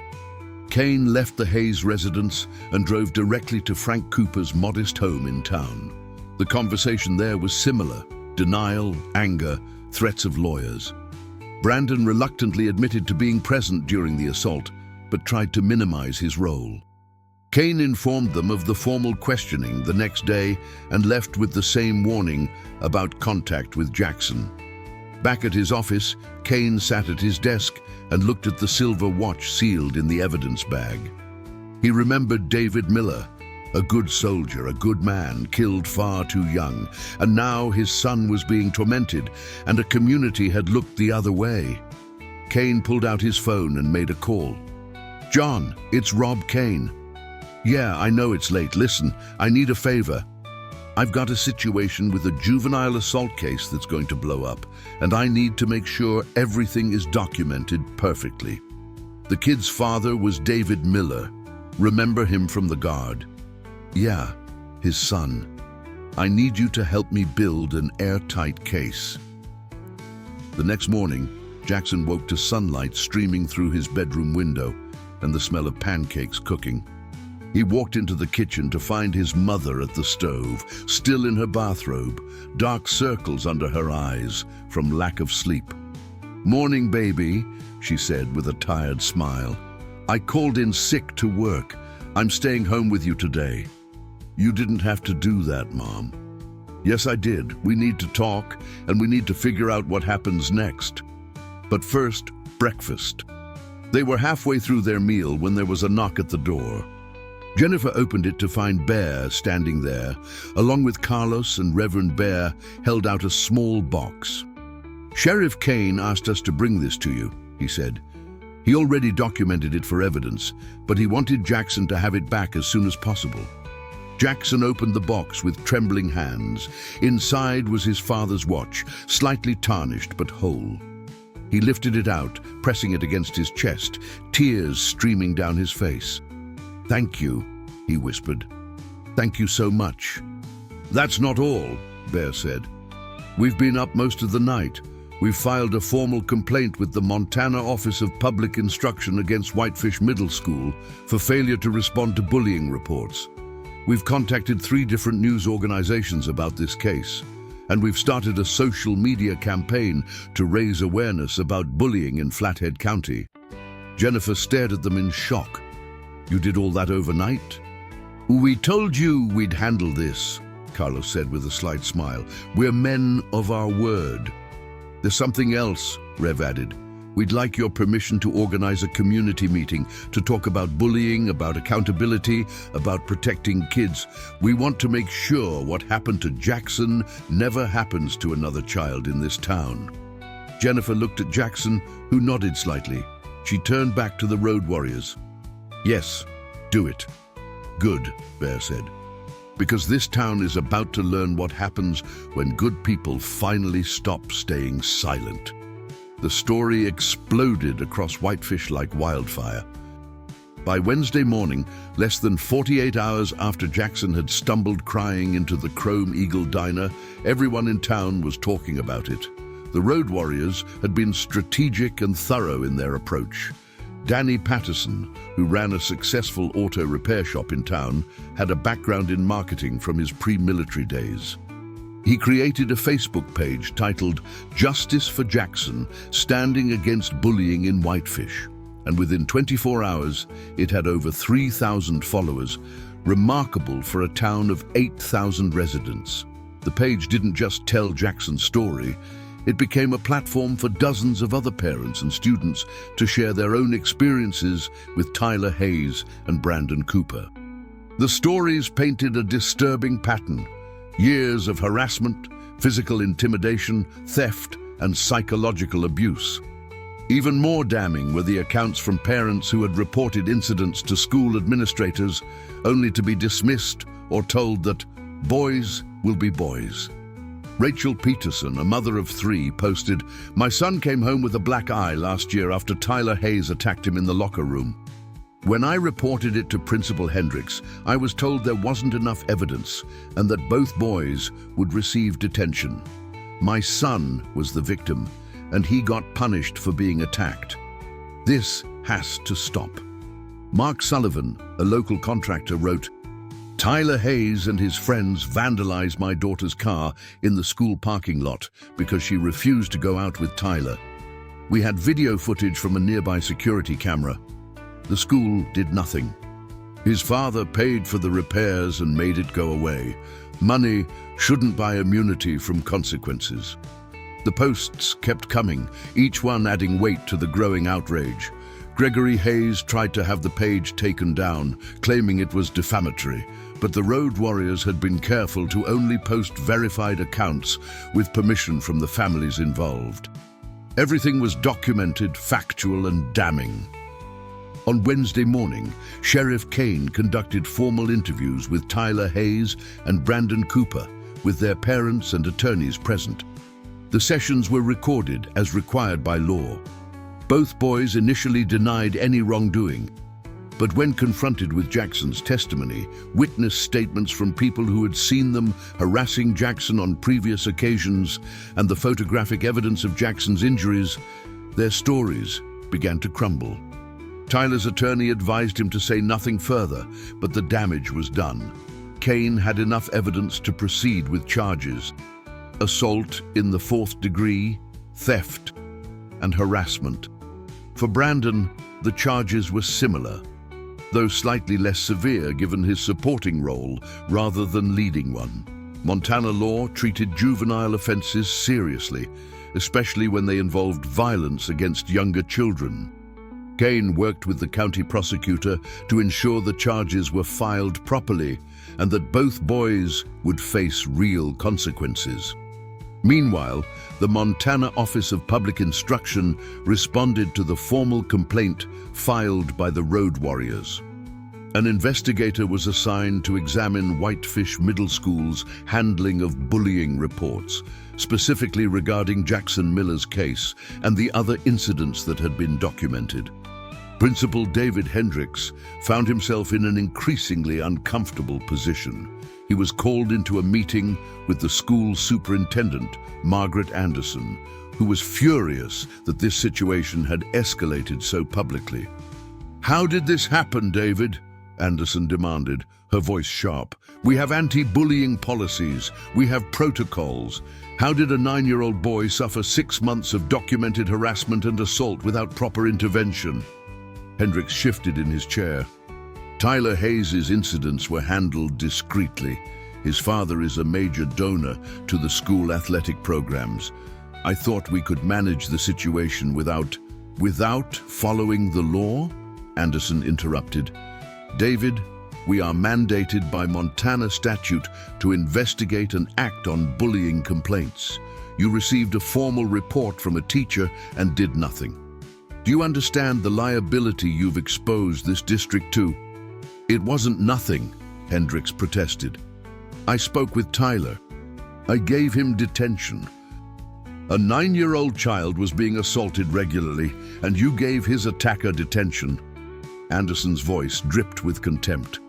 Kane left the Hayes residence and drove directly to Frank Cooper's modest home in town. The conversation there was similar: denial, anger, threats of lawyers. Brandon reluctantly admitted to being present during the assault, but tried to minimize his role. Kane informed them of the formal questioning the next day and left with the same warning about contact with Jackson. Back at his office, Kane sat at his desk and looked at the silver watch sealed in the evidence bag. He remembered David Miller, a good soldier, a good man, killed far too young, and now his son was being tormented, and a community had looked the other way. Kane pulled out his phone and made a call. "John, it's Rob Kane." "Yeah, I know it's late. Listen, I need a favor. I've got a situation with a juvenile assault case that's going to blow up, and I need to make sure everything is documented perfectly. The kid's father was David Miller. Remember him from the Guard?" "Yeah, his son. I need you to help me build an airtight case." The next morning, Jackson woke to sunlight streaming through his bedroom window. and the smell of pancakes cooking. He walked into the kitchen to find his mother at the stove, still in her bathrobe, dark circles under her eyes from lack of sleep. "Morning, baby," she said with a tired smile. "I called in sick to work. I'm staying home with you today." "You didn't have to do that, Mom." "Yes, I did. We need to talk, and we need to figure out what happens next. But first, breakfast." They were halfway through their meal when there was a knock at the door. Jennifer opened it to find Bear standing there, along with Carlos, and Reverend Bear held out a small box. "Sheriff Kane asked us to bring this to you," he said. He already documented it for evidence, but he wanted Jackson to have it back as soon as possible. Jackson opened the box with trembling hands. Inside was his father's watch, slightly tarnished but whole. He lifted it out, pressing it against his chest, tears streaming down his face. "Thank you," he whispered. "Thank you so much." "That's not all," Bear said. "We've been up most of the night. We've filed a formal complaint with the Montana Office of Public Instruction against Whitefish Middle School for failure to respond to bullying reports. We've contacted 3 different news organizations about this case, and we've started a social media campaign to raise awareness about bullying in Flathead County." Jennifer stared at them in shock. "You did all that overnight?" "We told you we'd handle this," Carlos said with a slight smile. "We're men of our word." "There's something else," Rev added. "We'd like your permission to organize a community meeting to talk about bullying, about accountability, about protecting kids. We want to make sure what happened to Jackson never happens to another child in this town." Jennifer looked at Jackson, who nodded slightly. She turned back to the road warriors. "Yes, do it." "Good," Bear said. "Because this town is about to learn what happens when good people finally stop staying silent." The story exploded across Whitefish like wildfire. By Wednesday morning, less than 48 hours after Jackson had stumbled crying into the Chrome Eagle diner, everyone in town was talking about it. The road warriors had been strategic and thorough in their approach. Danny Patterson, who ran a successful auto repair shop in town, had a background in marketing from his pre-military days. He created a Facebook page titled "Justice for Jackson, Standing Against Bullying in Whitefish," and within 24 hours, it had over 3,000 followers, remarkable for a town of 8,000 residents. The page didn't just tell Jackson's story, it became a platform for dozens of other parents and students to share their own experiences with Tyler Hayes and Brandon Cooper. The stories painted a disturbing pattern: years of harassment, physical intimidation, theft, and psychological abuse. Even more damning were the accounts from parents who had reported incidents to school administrators, only to be dismissed or told that boys will be boys. Rachel Peterson, a mother of 3, posted, "My son came home with a black eye last year after Tyler Hayes attacked him in the locker room. When I reported it to Principal Hendricks, I was told there wasn't enough evidence and that both boys would receive detention. My son was the victim, and he got punished for being attacked. This has to stop." Mark Sullivan, a local contractor, wrote, "Tyler Hayes and his friends vandalized my daughter's car in the school parking lot because she refused to go out with Tyler. We had video footage from a nearby security camera. The school did nothing. His father paid for the repairs and made it go away. Money shouldn't buy immunity from consequences." The posts kept coming, each one adding weight to the growing outrage. Gregory Hayes tried to have the page taken down, claiming it was defamatory, but the road warriors had been careful to only post verified accounts with permission from the families involved. Everything was documented, factual, and damning. On Wednesday morning, Sheriff Kane conducted formal interviews with Tyler Hayes and Brandon Cooper, with their parents and attorneys present. The sessions were recorded as required by law. Both boys initially denied any wrongdoing, but when confronted with Jackson's testimony, witness statements from people who had seen them harassing Jackson on previous occasions, and the photographic evidence of Jackson's injuries, their stories began to crumble. Tyler's attorney advised him to say nothing further, but the damage was done. Kane had enough evidence to proceed with charges: assault in the 4th degree, theft, and harassment. For Brandon, the charges were similar, though slightly less severe given his supporting role rather than leading one. Montana law treated juvenile offenses seriously, especially when they involved violence against younger children. Kane worked with the county prosecutor to ensure the charges were filed properly and that both boys would face real consequences. Meanwhile, the Montana Office of Public Instruction responded to the formal complaint filed by the Road Warriors. An investigator was assigned to examine Whitefish Middle School's handling of bullying reports, specifically regarding Jackson Miller's case and the other incidents that had been documented. Principal David Hendricks found himself in an increasingly uncomfortable position. He was called into a meeting with the school superintendent, Margaret Anderson, who was furious that this situation had escalated so publicly. "How did this happen, David?" Anderson demanded, her voice sharp. "We have anti-bullying policies. We have protocols. How did a 9-year-old boy suffer 6 months of documented harassment and assault without proper intervention?" Hendricks shifted in his chair. "Tyler Hayes' incidents were handled discreetly. His father is a major donor to the school athletic programs. I thought we could manage the situation without following the law?" Anderson interrupted. "David, we are mandated by Montana statute to investigate and act on bullying complaints. You received a formal report from a teacher and did nothing. Do you understand the liability you've exposed this district to?" "It wasn't nothing," Hendricks protested. "I spoke with Tyler. I gave him detention. A 9-year-old child was being assaulted regularly, and you gave his attacker detention." Anderson's voice dripped with contempt.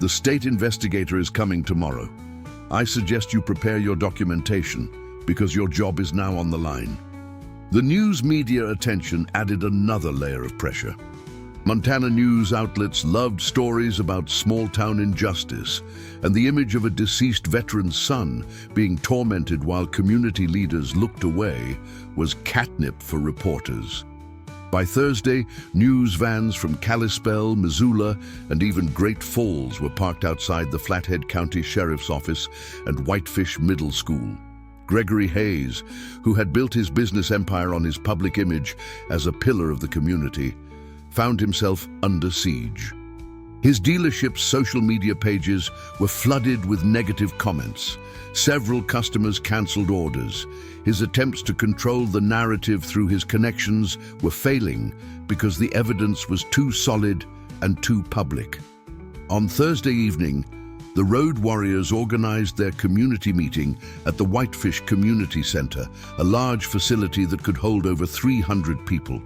"The state investigator is coming tomorrow. I suggest you prepare your documentation, because your job is now on the line." The news media attention added another layer of pressure. Montana news outlets loved stories about small-town injustice, and the image of a deceased veteran's son being tormented while community leaders looked away was catnip for reporters. By Thursday, news vans from Kalispell, Missoula, and even Great Falls were parked outside the Flathead County Sheriff's Office and Whitefish Middle School. Gregory Hayes, who had built his business empire on his public image as a pillar of the community, found himself under siege. His dealership's social media pages were flooded with negative comments. Several customers canceled orders. His attempts to control the narrative through his connections were failing because the evidence was too solid and too public. On Thursday evening, the Road Warriors organized their community meeting at the Whitefish Community Center, a large facility that could hold over 300 people.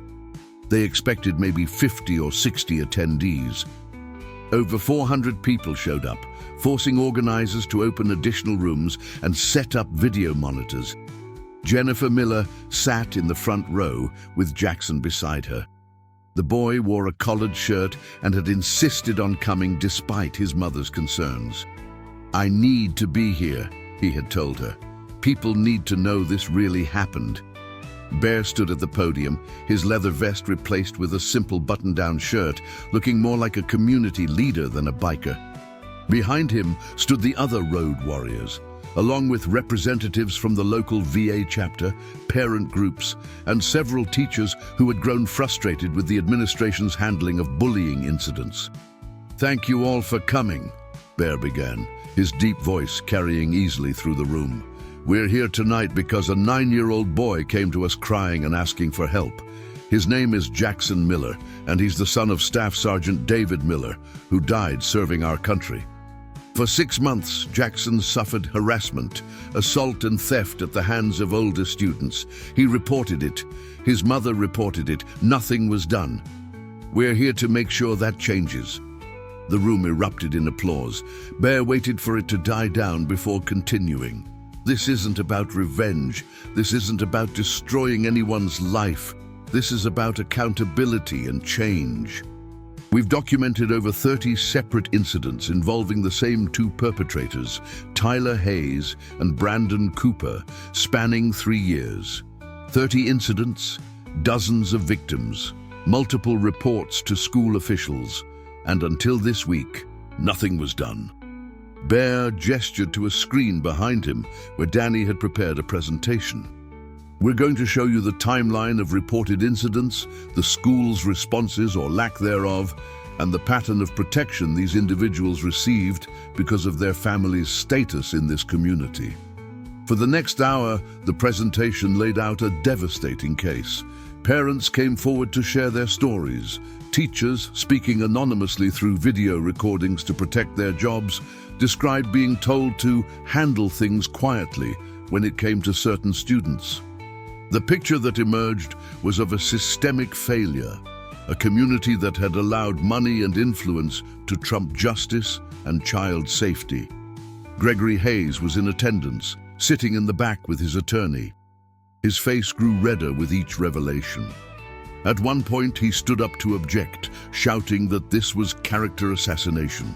They expected maybe 50 or 60 attendees. Over 400 people showed up, forcing organizers to open additional rooms and set up video monitors. Jennifer Miller sat in the front row with Jackson beside her. The boy wore a collared shirt and had insisted on coming despite his mother's concerns. "I need to be here," he had told her. "People need to know this really happened." Bear stood at the podium, his leather vest replaced with a simple button-down shirt, looking more like a community leader than a biker. Behind him stood the other Road Warriors, along with representatives from the local VA chapter, parent groups, and several teachers who had grown frustrated with the administration's handling of bullying incidents. "Thank you all for coming," Bear began, his deep voice carrying easily through the room. "We're here tonight because a 9-year-old boy came to us crying and asking for help. His name is Jackson Miller, and he's the son of Staff Sergeant David Miller, who died serving our country. For 6 months, Jackson suffered harassment, assault and theft at the hands of older students. He reported it. His mother reported it. Nothing was done. We're here to make sure that changes." The room erupted in applause. Bear waited for it to die down before continuing. "This isn't about revenge. This isn't about destroying anyone's life. This is about accountability and change. We've documented over 30 separate incidents involving the same two perpetrators, Tyler Hayes and Brandon Cooper, spanning 3 years. 30 incidents, dozens of victims, multiple reports to school officials, and until this week, nothing was done. Bear gestured to a screen behind him where Danny had prepared a presentation. We're going to show you the timeline of reported incidents, the school's responses or lack thereof, and the pattern of protection these individuals received because of their family's status in this community. For the next hour, the presentation laid out a devastating case. Parents came forward to share their stories. Teachers, speaking anonymously through video recordings to protect their jobs, described being told to handle things quietly when it came to certain students. The picture that emerged was of a systemic failure, a community that had allowed money and influence to trump justice and child safety. Gregory Hayes was in attendance, sitting in the back with his attorney. His face grew redder with each revelation. At one point, he stood up to object, shouting that this was character assassination.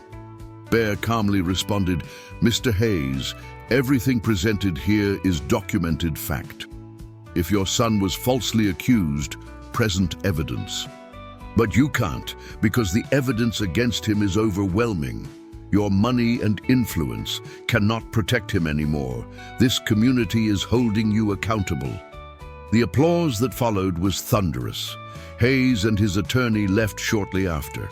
Bear calmly responded, "Mr. Hayes, everything presented here is documented fact. If your son was falsely accused, present evidence. But you can't, because the evidence against him is overwhelming. Your money and influence cannot protect him anymore. This community is holding you accountable." The applause that followed was thunderous. Hayes and his attorney left shortly after.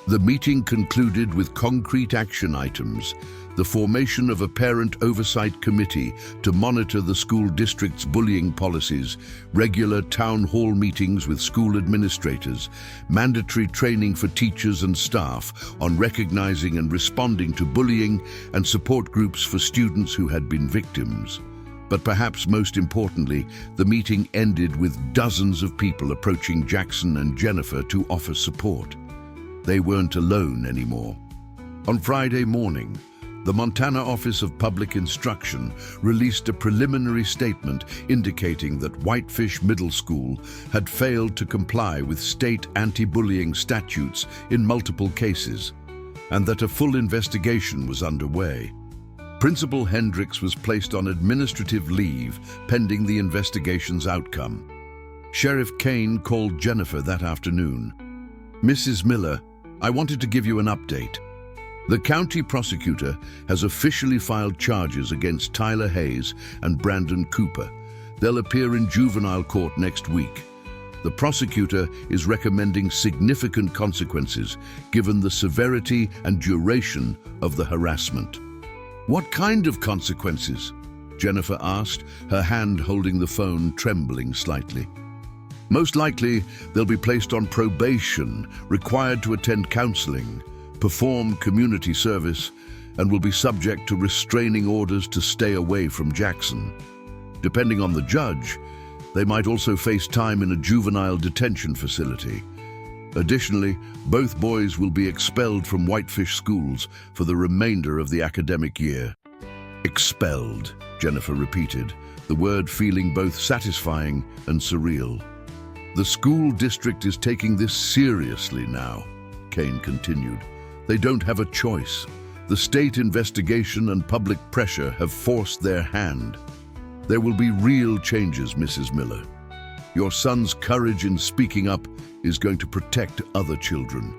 The meeting concluded with concrete action items: the formation of a parent oversight committee to monitor the school district's bullying policies, regular town hall meetings with school administrators, mandatory training for teachers and staff on recognizing and responding to bullying, and support groups for students who had been victims. But perhaps most importantly, the meeting ended with dozens of people approaching Jackson and Jennifer to offer support. They weren't alone anymore. On Friday morning, the Montana Office of Public Instruction released a preliminary statement indicating that Whitefish Middle School had failed to comply with state anti-bullying statutes in multiple cases, and that a full investigation was underway. Principal Hendricks was placed on administrative leave pending the investigation's outcome. Sheriff Kane called Jennifer that afternoon. "Mrs. Miller, I wanted to give you an update. The county prosecutor has officially filed charges against Tyler Hayes and Brandon Cooper. They'll appear in juvenile court next week. The prosecutor is recommending significant consequences given the severity and duration of the harassment." "What kind of consequences?" Jennifer asked, her hand holding the phone trembling slightly. "Most likely, they'll be placed on probation, required to attend counseling, perform community service, and will be subject to restraining orders to stay away from Jackson. Depending on the judge, they might also face time in a juvenile detention facility. Additionally, both boys will be expelled from Whitefish schools for the remainder of the academic year." "Expelled," Jennifer repeated, the word feeling both satisfying and surreal. "The school district is taking this seriously now," Kane continued. "They don't have a choice. The state investigation and public pressure have forced their hand. There will be real changes, Mrs. Miller. Your son's courage in speaking up is going to protect other children."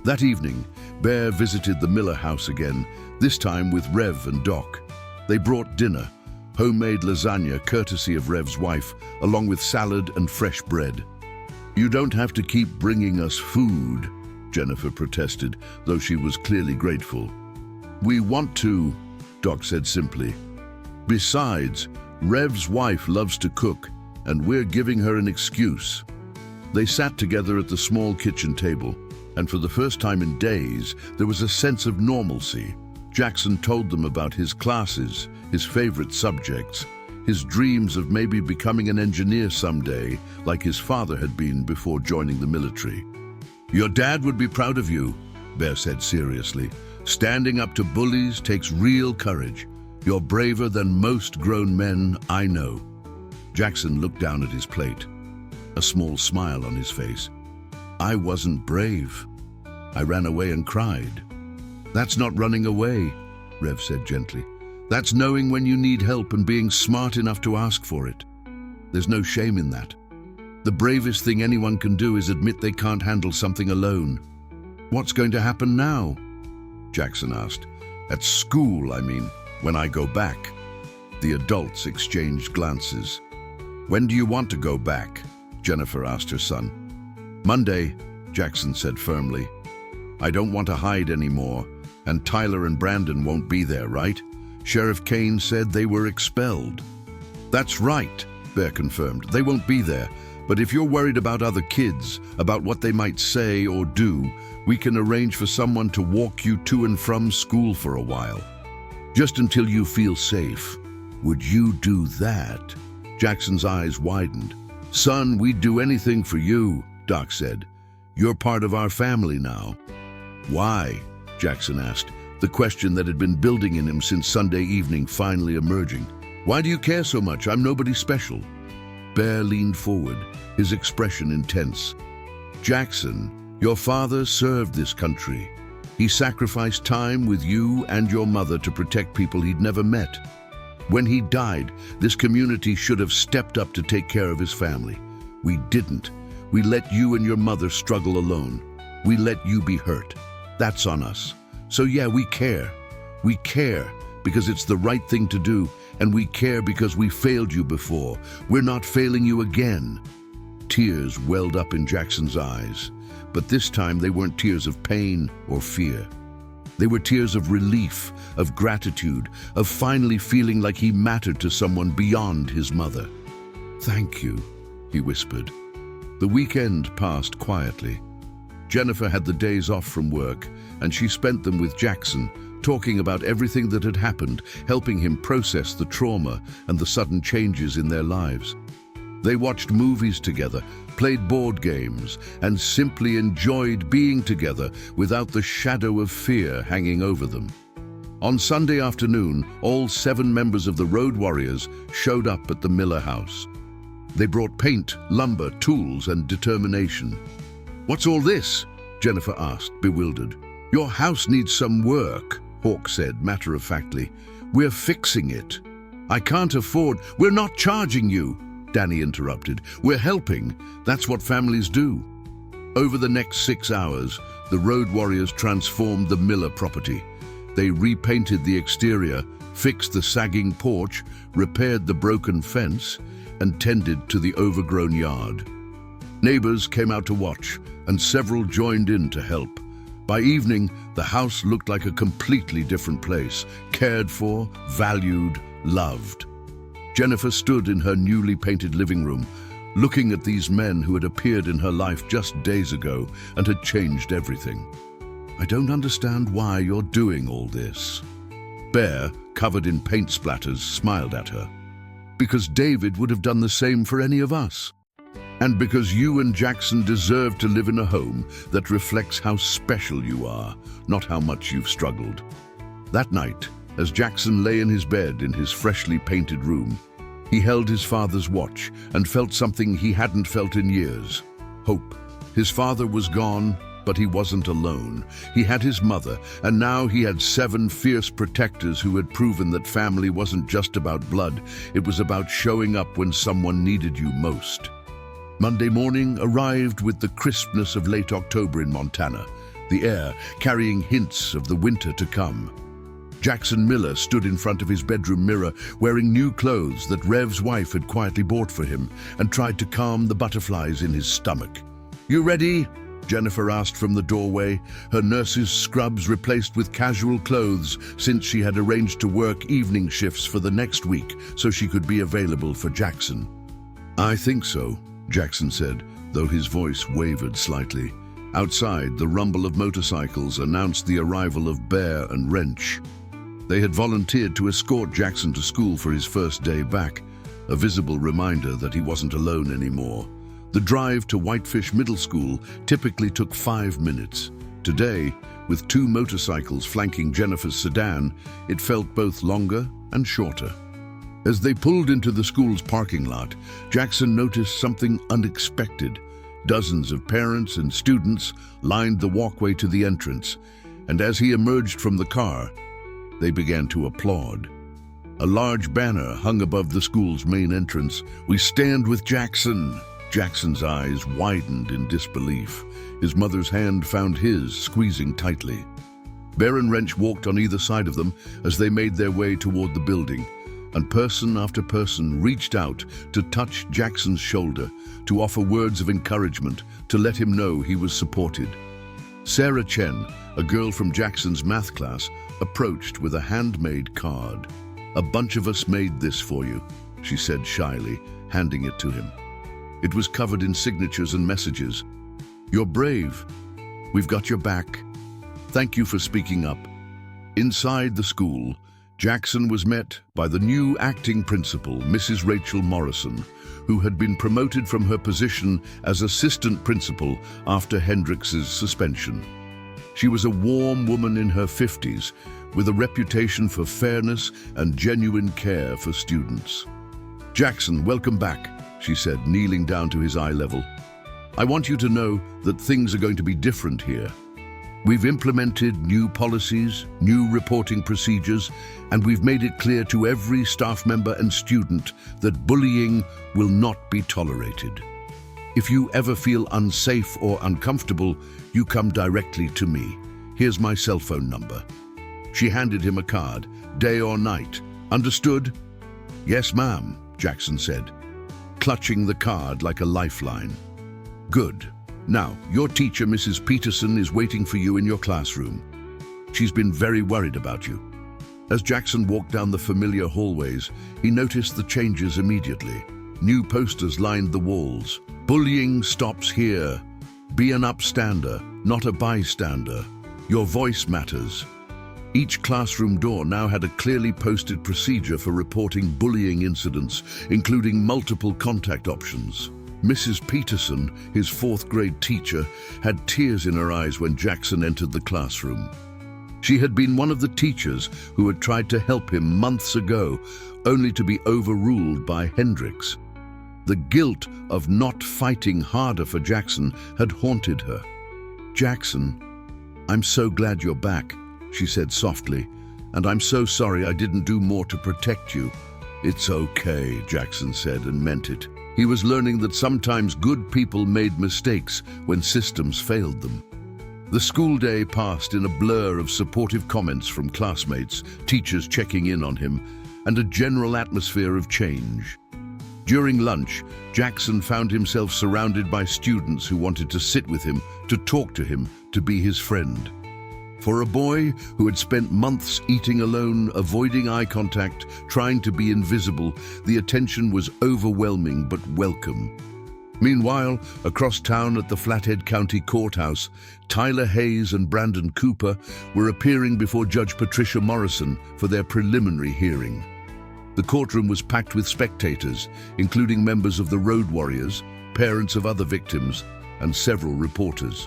That evening, Bear visited the Miller house again, this time with Rev and Doc. They brought dinner, homemade lasagna courtesy of Rev's wife, along with salad and fresh bread. "You don't have to keep bringing us food," Jennifer protested, though she was clearly grateful. "We want to," Doc said simply. "Besides, Rev's wife loves to cook, and we're giving her an excuse." They sat together at the small kitchen table, and for the first time in days, there was a sense of normalcy. Jackson told them about his classes, his favorite subjects, his dreams of maybe becoming an engineer someday, like his father had been before joining the military. "Your dad would be proud of you," Bear said seriously. "Standing up to bullies takes real courage. You're braver than most grown men I know." Jackson looked down at his plate. a small smile on his face. "I wasn't brave. I ran away and cried." "That's not running away," Rev said gently. "That's knowing when you need help and being smart enough to ask for it. There's no shame in that. The bravest thing anyone can do is admit they can't handle something alone." "What's going to happen now?" Jackson asked. "At school, I mean, when I go back." The adults exchanged glances. "When do you want to go back?" Jennifer asked her son. "Monday," Jackson said firmly. "I don't want to hide anymore, and Tyler and Brandon won't be there, right? Sheriff Kane said they were expelled." "That's right," Bear confirmed. "They won't be there. But if you're worried about other kids, about what they might say or do, we can arrange for someone to walk you to and from school for a while. Just until you feel safe." "Would you do that?" Jackson's eyes widened. "Son, we'd do anything for you," Doc said. "You're part of our family now." "Why?" Jackson asked, the question that had been building in him since Sunday evening finally emerging. "Why do you care so much? I'm nobody special." Bear leaned forward, his expression intense. "Jackson, your father served this country. He sacrificed time with you and your mother to protect people he'd never met. When he died, this community should have stepped up to take care of his family. We didn't. We let you and your mother struggle alone. We let you be hurt. That's on us. So yeah, we care. We care because it's the right thing to do, and we care because we failed you before. We're not failing you again." Tears welled up in Jackson's eyes, but this time they weren't tears of pain or fear. They were tears of relief, of gratitude, of finally feeling like he mattered to someone beyond his mother. "Thank you," he whispered. The weekend passed quietly. Jennifer had the days off from work, and she spent them with Jackson, talking about everything that had happened, helping him process the trauma and the sudden changes in their lives. They watched movies together, played board games, and simply enjoyed being together without the shadow of fear hanging over them. On Sunday afternoon, all 7 members of the Road Warriors showed up at the Miller house. They brought paint, lumber, tools, and determination. "What's all this?" Jennifer asked, bewildered. "Your house needs some work," Hawk said matter-of-factly. "We're fixing it." "I can't afford—" "We're not charging you," Danny interrupted. "We're helping. That's what families do." Over the next 6 hours, the Road Warriors transformed the Miller property. They repainted the exterior, fixed the sagging porch, repaired the broken fence, and tended to the overgrown yard. Neighbors came out to watch, and several joined in to help. By evening, the house looked like a completely different place, cared for, valued, loved. Jennifer stood in her newly painted living room, looking at these men who had appeared in her life just days ago and had changed everything. "I don't understand why you're doing all this." Bear, covered in paint splatters, smiled at her. "Because David would have done the same for any of us. And because you and Jackson deserve to live in a home that reflects how special you are, not how much you've struggled." That night, as Jackson lay in his bed in his freshly painted room, he held his father's watch and felt something he hadn't felt in years: hope. His father was gone, but he wasn't alone. He had his mother, and now he had 7 fierce protectors who had proven that family wasn't just about blood, it was about showing up when someone needed you most. Monday morning arrived with the crispness of late October in Montana, the air carrying hints of the winter to come. Jackson Miller stood in front of his bedroom mirror, wearing new clothes that Rev's wife had quietly bought for him, and tried to calm the butterflies in his stomach. "You ready?" Jennifer asked from the doorway, her nurse's scrubs replaced with casual clothes since she had arranged to work evening shifts for the next week so she could be available for Jackson. "I think so," Jackson said, though his voice wavered slightly. Outside, the rumble of motorcycles announced the arrival of Bear and Wrench. They had volunteered to escort Jackson to school for his first day back, a visible reminder that he wasn't alone anymore. The drive to Whitefish Middle School typically took 5 minutes. Today, with 2 motorcycles flanking Jennifer's sedan, it felt both longer and shorter. As they pulled into the school's parking lot, Jackson noticed something unexpected. Dozens of parents and students lined the walkway to the entrance, and as he emerged from the car, they began to applaud. A large banner hung above the school's main entrance. "We stand with Jackson." Jackson's eyes widened in disbelief. His mother's hand found his, squeezing tightly. Bear and Wrench walked on either side of them as they made their way toward the building, and person after person reached out to touch Jackson's shoulder, to offer words of encouragement, to let him know he was supported. Sarah Chen, a girl from Jackson's math class, approached with a handmade card. "A bunch of us made this for you," she said shyly, handing it to him. It was covered in signatures and messages. "You're brave. We've got your back. Thank you for speaking up." Inside the school, Jackson was met by the new acting principal, Mrs. Rachel Morrison, who had been promoted from her position as assistant principal after Hendrix's suspension. She was a warm woman in her 50s, with a reputation for fairness and genuine care for students. "Jackson, welcome back," she said, kneeling down to his eye level. "I want you to know that things are going to be different here. We've implemented new policies, new reporting procedures, and we've made it clear to every staff member and student that bullying will not be tolerated. If you ever feel unsafe or uncomfortable, you come directly to me. Here's my cell phone number." She handed him a card. "Day or night. Understood?" "Yes, ma'am," Jackson said, clutching the card like a lifeline. "Good. Now, your teacher, Mrs. Peterson, is waiting for you in your classroom. She's been very worried about you." As Jackson walked down the familiar hallways, he noticed the changes immediately. New posters lined the walls. "Bullying stops here. Be an upstander, not a bystander. Your voice matters." Each classroom door now had a clearly posted procedure for reporting bullying incidents, including multiple contact options. Mrs. Peterson, his fourth-grade teacher, had tears in her eyes when Jackson entered the classroom. She had been one of the teachers who had tried to help him months ago, only to be overruled by Hendrix. The guilt of not fighting harder for Jackson had haunted her. "Jackson, I'm so glad you're back," she said softly, "and I'm so sorry I didn't do more to protect you." "It's okay," Jackson said, and meant it. He was learning that sometimes good people made mistakes when systems failed them. The school day passed in a blur of supportive comments from classmates, teachers checking in on him, and a general atmosphere of change. During lunch, Jackson found himself surrounded by students who wanted to sit with him, to talk to him, to be his friend. For a boy who had spent months eating alone, avoiding eye contact, trying to be invisible, the attention was overwhelming but welcome. Meanwhile, across town at the Flathead County Courthouse, Tyler Hayes and Brandon Cooper were appearing before Judge Patricia Morrison for their preliminary hearing. The courtroom was packed with spectators, including members of the Road Warriors, parents of other victims, and several reporters.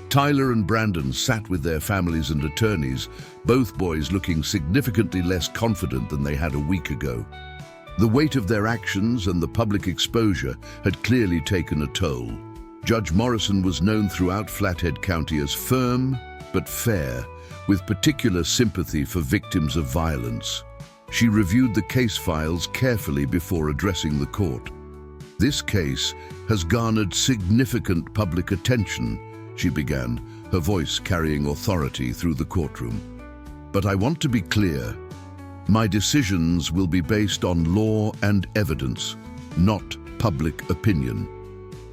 Tyler and Brandon sat with their families and attorneys, both boys looking significantly less confident than they had a week ago. The weight of their actions and the public exposure had clearly taken a toll. Judge Morrison was known throughout Flathead County as firm but fair, with particular sympathy for victims of violence. She reviewed the case files carefully before addressing the court. "This case has garnered significant public attention," she began, her voice carrying authority through the courtroom. "But I want to be clear. My decisions will be based on law and evidence, not public opinion.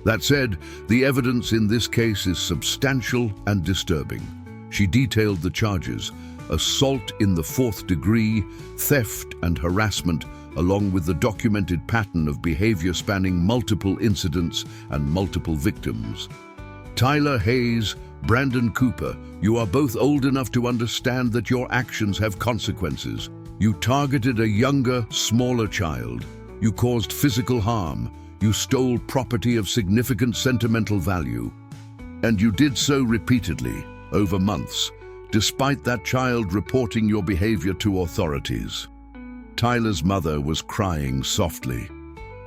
That said, the evidence in this case is substantial and disturbing." She detailed the charges: assault in the 4th degree, theft and harassment, along with the documented pattern of behavior spanning multiple incidents and multiple victims. "Tyler Hayes, Brandon Cooper, you are both old enough to understand that your actions have consequences. You targeted a younger, smaller child. You caused physical harm. You stole property of significant sentimental value. And you did so repeatedly, over months, despite that child reporting your behavior to authorities." Tyler's mother was crying softly.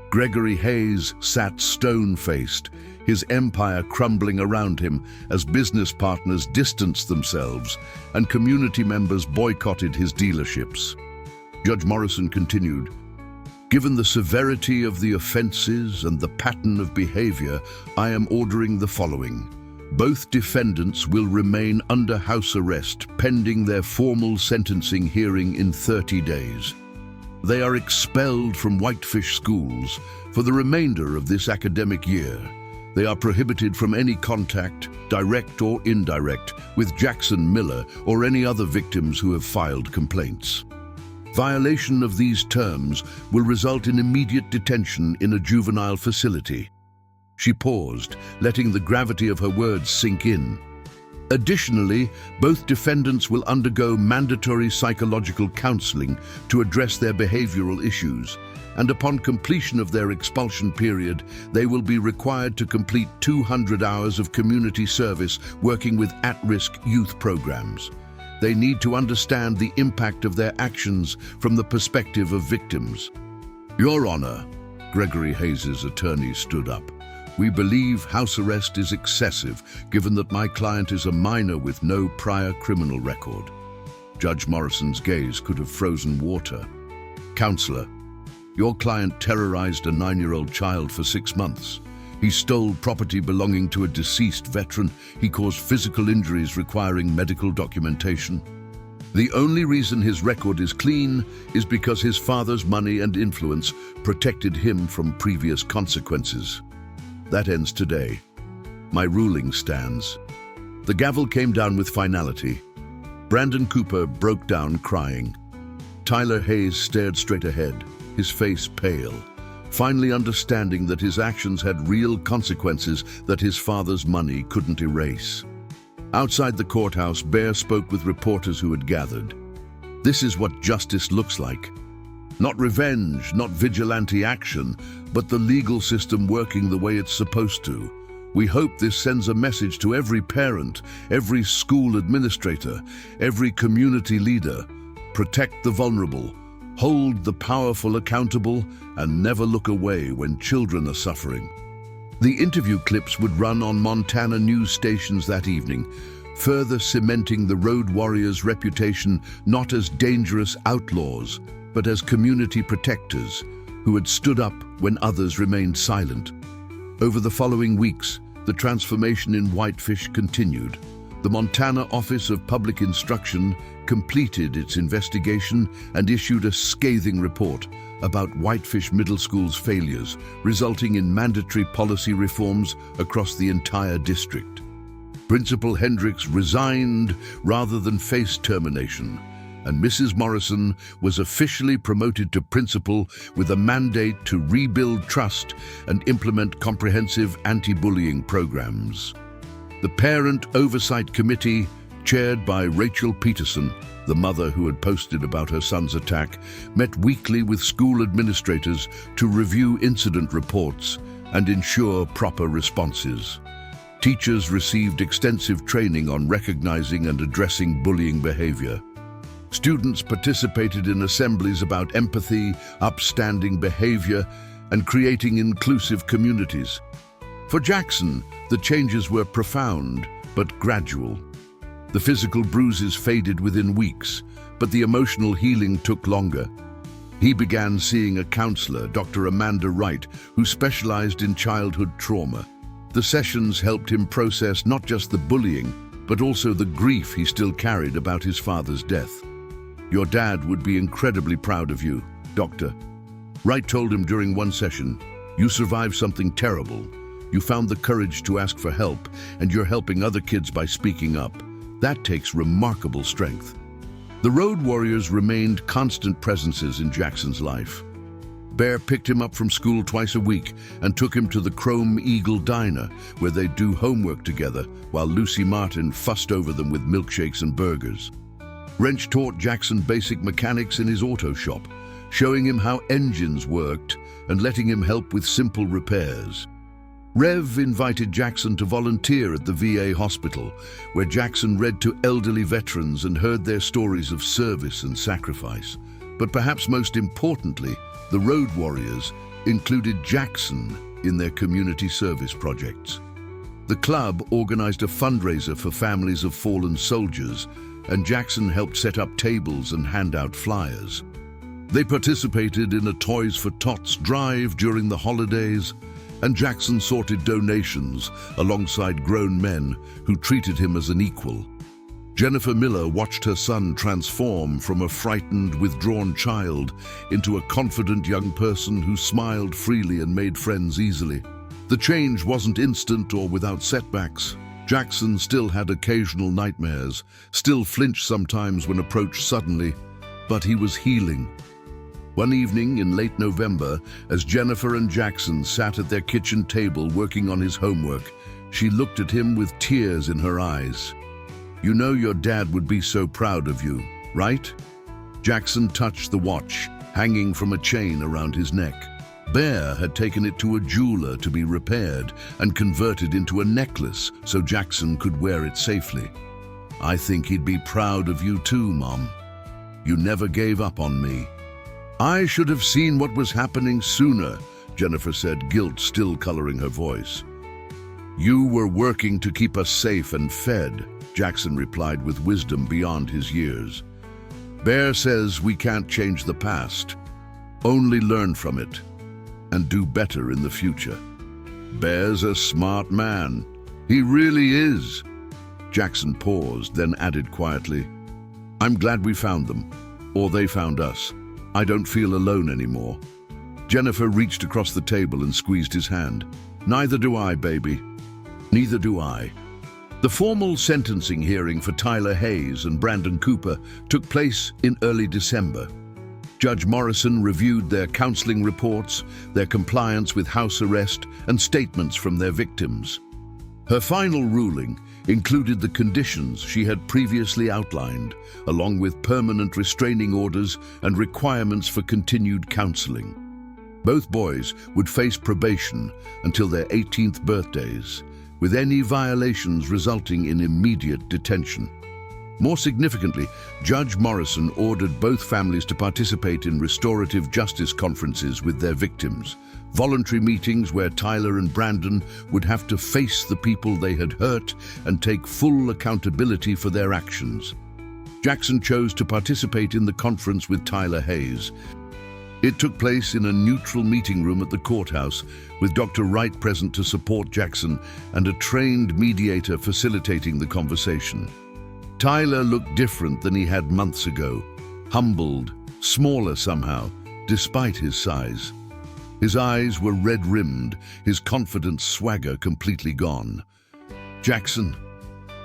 Gregory Hayes sat stone-faced, his empire crumbling around him as business partners distanced themselves and community members boycotted his dealerships. Judge Morrison continued, "Given the severity of the offenses and the pattern of behavior, I am ordering the following. Both defendants will remain under house arrest pending their formal sentencing hearing in 30 days. They are expelled from Whitefish schools for the remainder of this academic year. They are prohibited from any contact, direct or indirect, with Jackson Miller or any other victims who have filed complaints. Violation of these terms will result in immediate detention in a juvenile facility." She paused, letting the gravity of her words sink in. Additionally, both defendants will undergo mandatory psychological counseling to address their behavioral issues, and upon completion of their expulsion period, they will be required to complete 200 hours of community service working with at-risk youth programs. They need to understand the impact of their actions from the perspective of victims. "Your Honor," Gregory Hayes' attorney stood up, "we believe house arrest is excessive, given that my client is a minor with no prior criminal record." Judge Morrison's gaze could have frozen water. "Counselor, your client terrorized a 9-year-old child for 6 months. He stole property belonging to a deceased veteran. He caused physical injuries requiring medical documentation. The only reason his record is clean is because his father's money and influence protected him from previous consequences. That ends today. My ruling stands." The gavel came down with finality. Brandon Cooper broke down crying. Tyler Hayes stared straight ahead, his face pale, finally understanding that his actions had real consequences that his father's money couldn't erase. Outside the courthouse, Bear spoke with reporters who had gathered. "This is what justice looks like. Not revenge, not vigilante action, but the legal system working the way it's supposed to. We hope this sends a message to every parent, every school administrator, every community leader. Protect the vulnerable, hold the powerful accountable, and never look away when children are suffering." The interview clips would run on Montana news stations that evening, further cementing the Road Warriors' reputation not as dangerous outlaws, but as community protectors who had stood up when others remained silent. Over the following weeks, the transformation in Whitefish continued. The Montana Office of Public Instruction completed its investigation and issued a scathing report about Whitefish Middle School's failures, resulting in mandatory policy reforms across the entire district. Principal Hendricks resigned rather than face termination, and Mrs. Morrison was officially promoted to principal with a mandate to rebuild trust and implement comprehensive anti-bullying programs. The Parent Oversight Committee, chaired by Rachel Peterson, the mother who had posted about her son's attack, met weekly with school administrators to review incident reports and ensure proper responses. Teachers received extensive training on recognizing and addressing bullying behavior. Students participated in assemblies about empathy, upstanding behavior, and creating inclusive communities. For Jackson, the changes were profound but gradual. The physical bruises faded within weeks, but the emotional healing took longer. He began seeing a counselor, Dr. Amanda Wright, who specialized in childhood trauma. The sessions helped him process not just the bullying, but also the grief he still carried about his father's death. "Your dad would be incredibly proud of you, Doctor." Wright told him during one session, "You survived something terrible. You found the courage to ask for help, and you're helping other kids by speaking up. That takes remarkable strength." The Road Warriors remained constant presences in Jackson's life. Bear picked him up from school twice a week and took him to the Chrome Eagle Diner, where they'd do homework together, while Lucy Martin fussed over them with milkshakes and burgers. Wrench taught Jackson basic mechanics in his auto shop, showing him how engines worked and letting him help with simple repairs. Rev invited Jackson to volunteer at the VA hospital, where Jackson read to elderly veterans and heard their stories of service and sacrifice. But perhaps most importantly, the Road Warriors included Jackson in their community service projects. The club organized a fundraiser for families of fallen soldiers, and Jackson helped set up tables and hand out flyers. They participated in a Toys for Tots drive during the holidays, and Jackson sorted donations alongside grown men who treated him as an equal. Jennifer Miller watched her son transform from a frightened, withdrawn child into a confident young person who smiled freely and made friends easily. The change wasn't instant or without setbacks. Jackson still had occasional nightmares, still flinched sometimes when approached suddenly, but he was healing. One evening in late November, as Jennifer and Jackson sat at their kitchen table working on his homework, she looked at him with tears in her eyes. "You know your dad would be so proud of you, right?" Jackson touched the watch, hanging from a chain around his neck. Bear had taken it to a jeweler to be repaired and converted into a necklace so Jackson could wear it safely. "I think he'd be proud of you too, Mom. You never gave up on me." "I should have seen what was happening sooner," Jennifer said, guilt still coloring her voice. "You were working to keep us safe and fed," Jackson replied with wisdom beyond his years. "Bear says we can't change the past, only learn from it and do better in the future." "Bear's a smart man. He really is." Jackson paused, then added quietly, "I'm glad we found them, or they found us. I don't feel alone anymore." Jennifer reached across the table and squeezed his hand. "Neither do I, baby. Neither do I." The formal sentencing hearing for Tyler Hayes and Brandon Cooper took place in early December. Judge Morrison reviewed their counseling reports, their compliance with house arrest, and statements from their victims. Her final ruling included the conditions she had previously outlined, along with permanent restraining orders and requirements for continued counseling. Both boys would face probation until their 18th birthdays, with any violations resulting in immediate detention. More significantly, Judge Morrison ordered both families to participate in restorative justice conferences with their victims, voluntary meetings where Tyler and Brandon would have to face the people they had hurt and take full accountability for their actions. Jackson chose to participate in the conference with Tyler Hayes. It took place in a neutral meeting room at the courthouse, with Dr. Wright present to support Jackson and a trained mediator facilitating the conversation. Tyler looked different than he had months ago, humbled, smaller somehow, despite his size. His eyes were red-rimmed, his confident swagger completely gone. "Jackson,"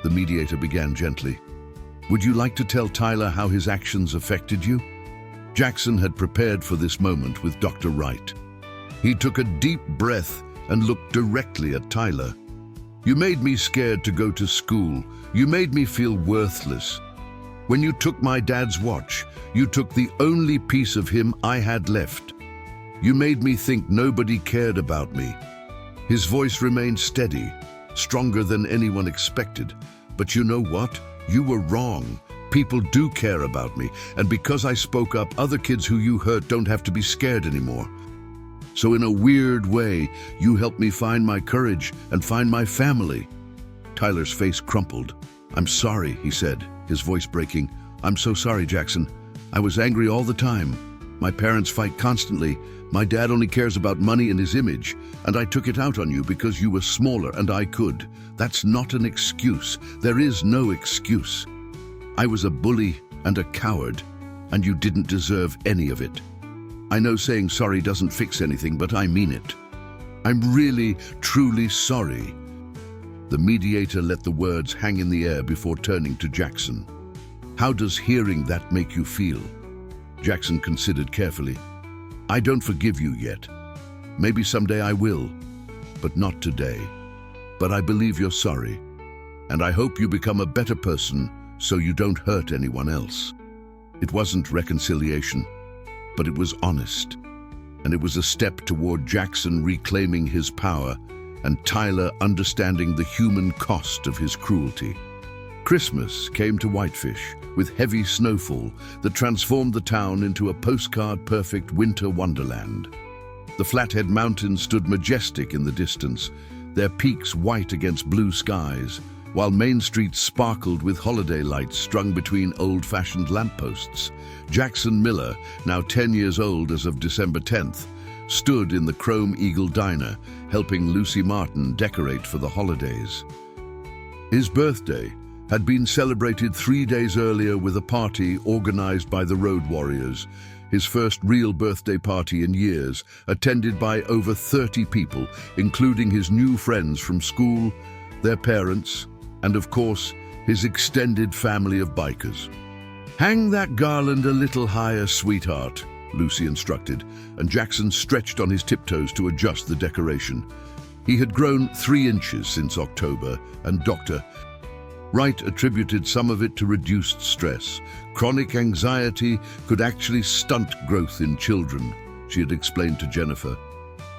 the mediator began gently, "would you like to tell Tyler how his actions affected you?" Jackson had prepared for this moment with Dr. Wright. He took a deep breath and looked directly at Tyler. "You made me scared to go to school. You made me feel worthless. When you took my dad's watch, you took the only piece of him I had left. You made me think nobody cared about me." His voice remained steady, stronger than anyone expected. "But you know what? You were wrong. People do care about me, and because I spoke up, other kids who you hurt don't have to be scared anymore. So in a weird way, you helped me find my courage and find my family." Tyler's face crumpled. "I'm sorry," he said, his voice breaking. "I'm so sorry, Jackson. I was angry all the time. My parents fight constantly. My dad only cares about money and his image, and I took it out on you because you were smaller and I could. That's not an excuse. There is no excuse. I was a bully and a coward, and you didn't deserve any of it. I know saying sorry doesn't fix anything, but I mean it. I'm really, truly sorry." The mediator let the words hang in the air before turning to Jackson. "How does hearing that make you feel?" Jackson considered carefully. "I don't forgive you yet. Maybe someday I will, but not today. But I believe you're sorry, and I hope you become a better person so you don't hurt anyone else." It wasn't reconciliation, but it was honest, and it was a step toward Jackson reclaiming his power and Tyler understanding the human cost of his cruelty. Christmas came to Whitefish with heavy snowfall that transformed the town into a postcard-perfect winter wonderland. The Flathead Mountains stood majestic in the distance, their peaks white against blue skies, while Main Street sparkled with holiday lights strung between old-fashioned lampposts. Jackson Miller, now 10 years old as of December 10th, stood in the Chrome Eagle Diner, helping Lucy Martin decorate for the holidays. His birthday had been celebrated 3 days earlier with a party organized by the Road Warriors, his first real birthday party in years, attended by over 30 people, including his new friends from school, their parents, and of course, his extended family of bikers. "Hang that garland a little higher, sweetheart," Lucy instructed, and Jackson stretched on his tiptoes to adjust the decoration. He had grown 3 inches since October, and Dr. Wright attributed some of it to reduced stress. Chronic anxiety could actually stunt growth in children, she had explained to Jennifer.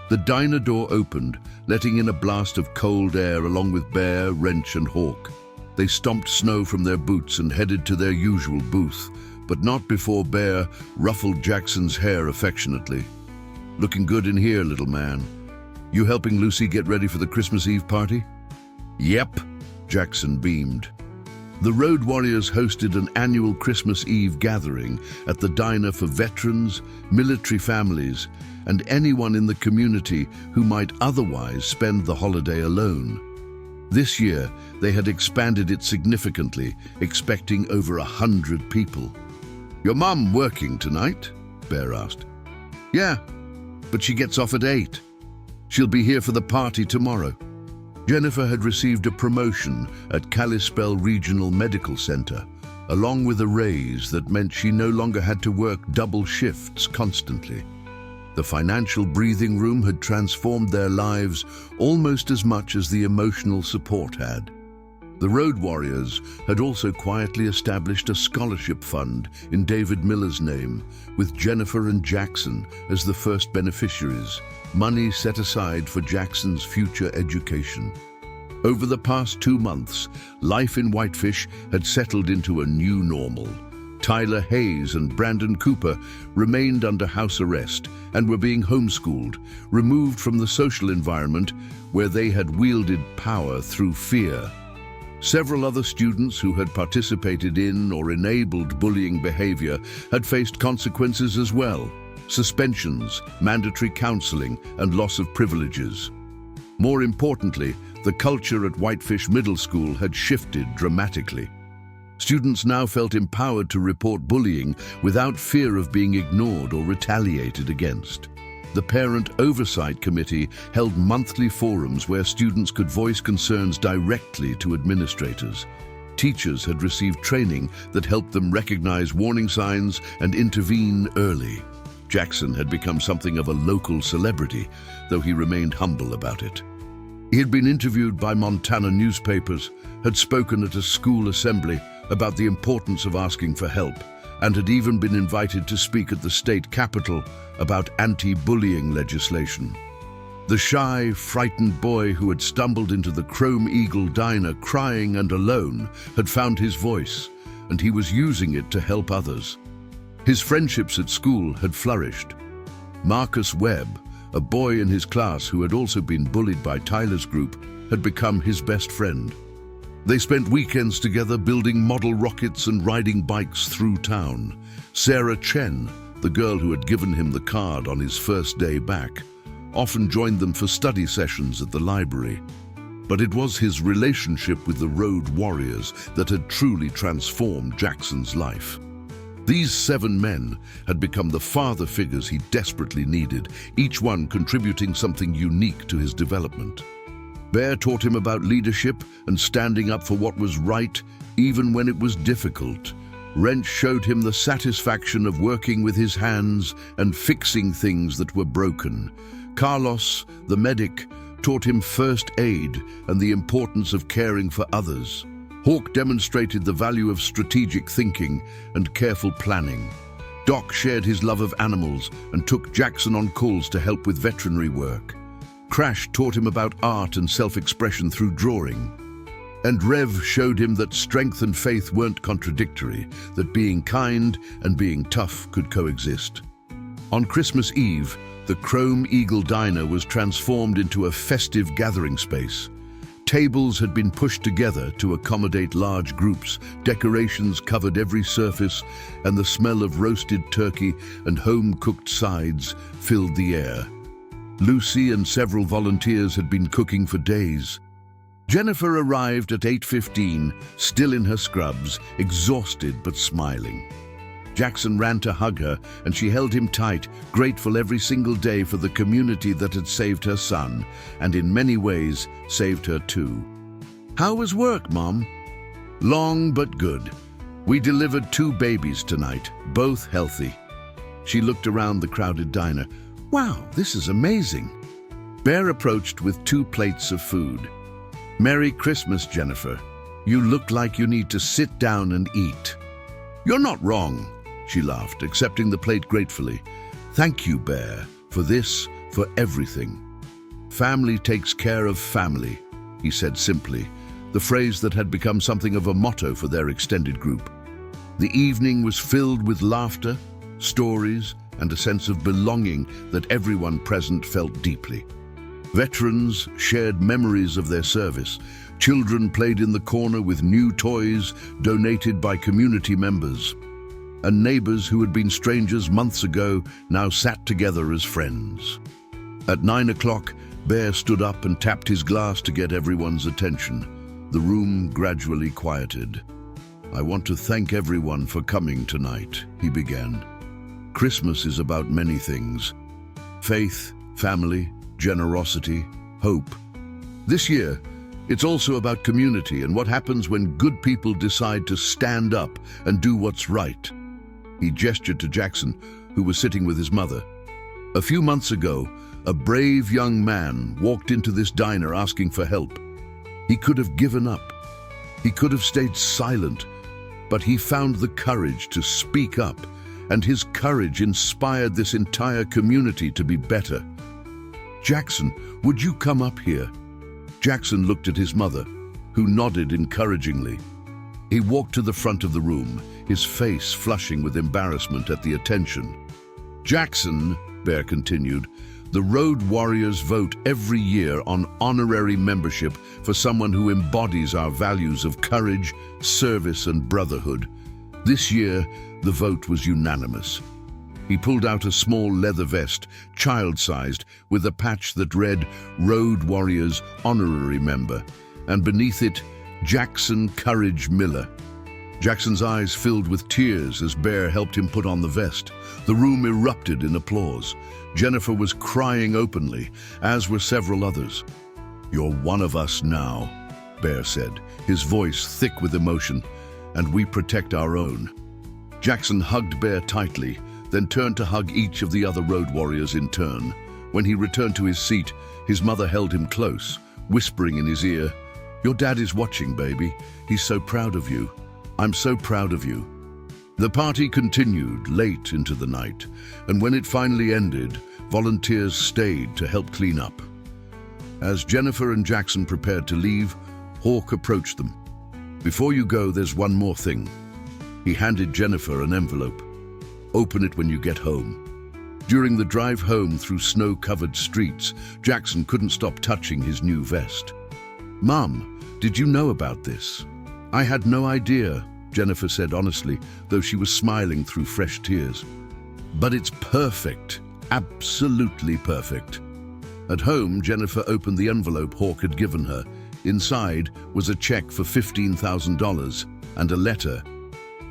The diner door opened, letting in a blast of cold air along with Bear, Wrench, and Hawk. They stomped snow from their boots and headed to their usual booth, but not before Bear ruffled Jackson's hair affectionately. "Looking good in here, little man. You helping Lucy get ready for the Christmas Eve party?" "Yep," Jackson beamed. The Road Warriors hosted an annual Christmas Eve gathering at the diner for veterans, military families, and anyone in the community who might otherwise spend the holiday alone. This year, they had expanded it significantly, expecting over 100 people. "Your mum working tonight?" Bear asked. "Yeah, but she gets off at 8. She'll be here for the party tomorrow." Jennifer had received a promotion at Kalispell Regional Medical Center, along with a raise that meant she no longer had to work double shifts constantly. The financial breathing room had transformed their lives almost as much as the emotional support had. The Road Warriors had also quietly established a scholarship fund in David Miller's name, with Jennifer and Jackson as the first beneficiaries, money set aside for Jackson's future education. Over the past 2 months, life in Whitefish had settled into a new normal. Tyler Hayes and Brandon Cooper remained under house arrest and were being homeschooled, removed from the social environment where they had wielded power through fear. Several other students who had participated in or enabled bullying behavior had faced consequences as well: suspensions, mandatory counseling, and loss of privileges. More importantly, the culture at Whitefish Middle School had shifted dramatically. Students now felt empowered to report bullying without fear of being ignored or retaliated against. The Parent Oversight Committee held monthly forums where students could voice concerns directly to administrators. Teachers had received training that helped them recognize warning signs and intervene early. Jackson had become something of a local celebrity, though he remained humble about it. He had been interviewed by Montana newspapers, had spoken at a school assembly about the importance of asking for help, and had even been invited to speak at the state capitol about anti-bullying legislation. The shy, frightened boy who had stumbled into the Chrome Eagle Diner crying and alone had found his voice, and he was using it to help others. His friendships at school had flourished. Marcus Webb, a boy in his class who had also been bullied by Tyler's group, had become his best friend. They spent weekends together building model rockets and riding bikes through town. Sarah Chen, the girl who had given him the card on his first day back, often joined them for study sessions at the library. But it was his relationship with the Road Warriors that had truly transformed Jackson's life. These 7 men had become the father figures he desperately needed, each one contributing something unique to his development. Bear taught him about leadership and standing up for what was right, even when it was difficult. Wrench showed him the satisfaction of working with his hands and fixing things that were broken. Carlos, the medic, taught him first aid and the importance of caring for others. Hawk demonstrated the value of strategic thinking and careful planning. Doc shared his love of animals and took Jackson on calls to help with veterinary work. Crash taught him about art and self-expression through drawing. And Rev showed him that strength and faith weren't contradictory, that being kind and being tough could coexist. On Christmas Eve, the Chrome Eagle Diner was transformed into a festive gathering space. Tables had been pushed together to accommodate large groups, decorations covered every surface, and the smell of roasted turkey and home-cooked sides filled the air. Lucy and several volunteers had been cooking for days. Jennifer arrived at 8:15, still in her scrubs, exhausted but smiling. Jackson ran to hug her, and she held him tight, grateful every single day for the community that had saved her son, and in many ways saved her too. "How was work, Mom?" "Long but good. We delivered 2 babies tonight, both healthy." She looked around the crowded diner. "Wow, this is amazing." Bear approached with 2 plates of food. "Merry Christmas, Jennifer. You look like you need to sit down and eat." "You're not wrong," she laughed, accepting the plate gratefully. "Thank you, Bear, for this, for everything." "Family takes care of family," he said simply, the phrase that had become something of a motto for their extended group. The evening was filled with laughter, stories, and a sense of belonging that everyone present felt deeply. Veterans shared memories of their service. Children played in the corner with new toys donated by community members. And neighbors who had been strangers months ago now sat together as friends. At 9 o'clock, Bear stood up and tapped his glass to get everyone's attention. The room gradually quieted. "I want to thank everyone for coming tonight," he began. "Christmas is about many things: faith, family, generosity, hope. This year, it's also about community and what happens when good people decide to stand up and do what's right." He gestured to Jackson, who was sitting with his mother. "A few months ago, a brave young man walked into this diner asking for help. He could have given up. He could have stayed silent, but he found the courage to speak up, and his courage inspired this entire community to be better. Jackson, would you come up here?" Jackson looked at his mother, who nodded encouragingly. He walked to the front of the room, his face flushing with embarrassment at the attention. "Jackson," Bear continued, "the Road Warriors vote every year on honorary membership for someone who embodies our values of courage, service, and brotherhood. This year, the vote was unanimous." He pulled out a small leather vest, child-sized, with a patch that read "Road Warriors Honorary Member," and beneath it, "Jackson Courage Miller." Jackson's eyes filled with tears as Bear helped him put on the vest. The room erupted in applause. Jennifer was crying openly, as were several others. "You're one of us now," Bear said, his voice thick with emotion, "and we protect our own." Jackson hugged Bear tightly, then turned to hug each of the other Road Warriors in turn. When he returned to his seat, his mother held him close, whispering in his ear, "Your dad is watching, baby. He's so proud of you. I'm so proud of you." The party continued late into the night, and when it finally ended, volunteers stayed to help clean up. As Jennifer and Jackson prepared to leave, Hawk approached them. "Before you go, there's one more thing." He handed Jennifer an envelope. "Open it when you get home." During the drive home through snow-covered streets, Jackson couldn't stop touching his new vest. "Mom, did you know about this?" "I had no idea," Jennifer said honestly, though she was smiling through fresh tears. "But it's perfect, absolutely perfect." At home, Jennifer opened the envelope Hawk had given her. Inside was a check for $15,000 and a letter.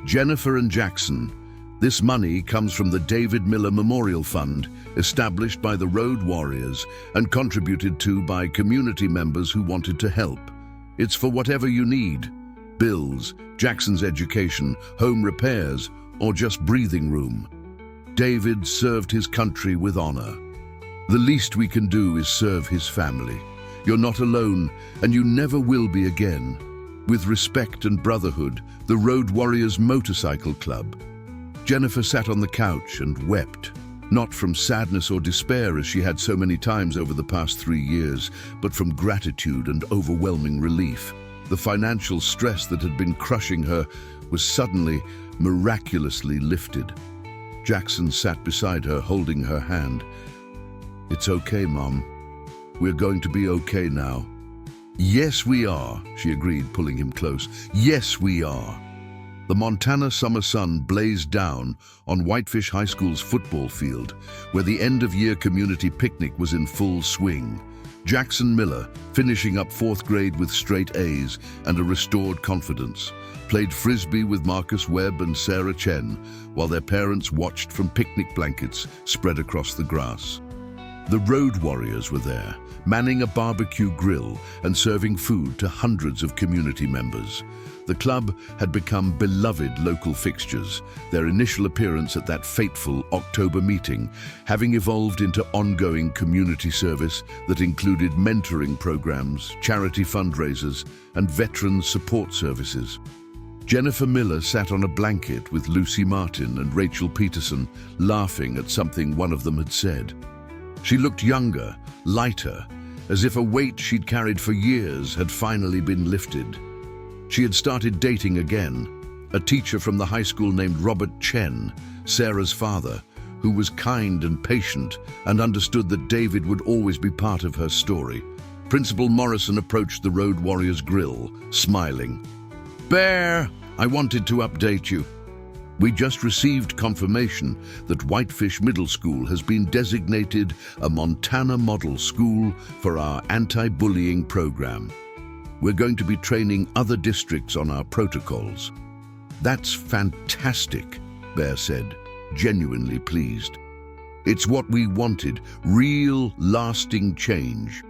"Jennifer and Jackson, this money comes from the David Miller Memorial Fund, established by the Road Warriors and contributed to by community members who wanted to help. It's for whatever you need: bills, Jackson's education, home repairs, or just breathing room. David served his country with honor. The least we can do is serve his family. You're not alone, and you never will be again. With respect and brotherhood, the Road Warriors Motorcycle Club." Jennifer sat on the couch and wept, not from sadness or despair as she had so many times over the past 3 years, but from gratitude and overwhelming relief. The financial stress that had been crushing her was suddenly, miraculously lifted. Jackson sat beside her, holding her hand. "It's okay, Mom. We're going to be okay now." "Yes, we are," she agreed, pulling him close. "Yes, we are." The Montana summer sun blazed down on Whitefish High School's football field, where the end-of-year community picnic was in full swing. Jackson Miller, finishing up 4th grade with straight A's and a restored confidence, played frisbee with Marcus Webb and Sarah Chen while their parents watched from picnic blankets spread across the grass. The Road Warriors were there, manning a barbecue grill and serving food to hundreds of community members. The club had become beloved local fixtures, their initial appearance at that fateful October meeting having evolved into ongoing community service that included mentoring programs, charity fundraisers, and veteran support services. Jennifer Miller sat on a blanket with Lucy Martin and Rachel Peterson, laughing at something one of them had said. She looked younger, lighter, as if a weight she'd carried for years had finally been lifted. She had started dating again, a teacher from the high school named Robert Chen, Sarah's father, who was kind and patient and understood that David would always be part of her story. Principal Morrison approached the Road Warriors grill, smiling. "Bear, I wanted to update you. We just received confirmation that Whitefish Middle School has been designated a Montana Model School for our anti-bullying program. We're going to be training other districts on our protocols." "That's fantastic," Bear said, genuinely pleased. "It's what we wanted, real, lasting change."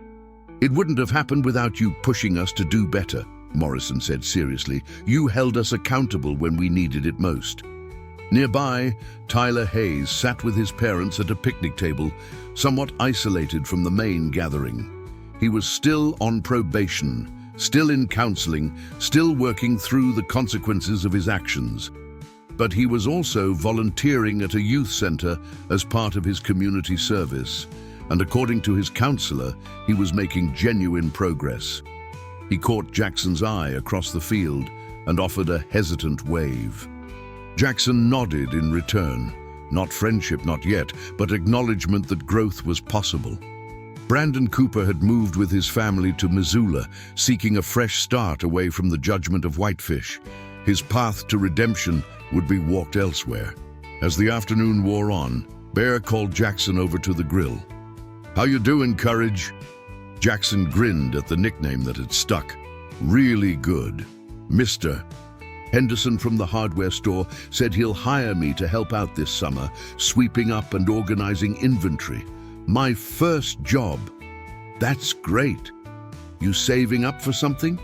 "It wouldn't have happened without you pushing us to do better," Morrison said seriously. "You held us accountable when we needed it most." Nearby, Tyler Hayes sat with his parents at a picnic table, somewhat isolated from the main gathering. He was still on probation, still in counseling, still working through the consequences of his actions. But he was also volunteering at a youth center as part of his community service, and according to his counselor, he was making genuine progress. He caught Jackson's eye across the field and offered a hesitant wave. Jackson nodded in return, not friendship, not yet, but acknowledgement that growth was possible. Brandon Cooper had moved with his family to Missoula, seeking a fresh start away from the judgment of Whitefish. His path to redemption would be walked elsewhere. As the afternoon wore on, Bear called Jackson over to the grill. "How you doing, Courage?" Jackson grinned at the nickname that had stuck. "Really good. Mr. Henderson from the hardware store said he'll hire me to help out this summer, sweeping up and organizing inventory. My first job." "That's great. You saving up for something?"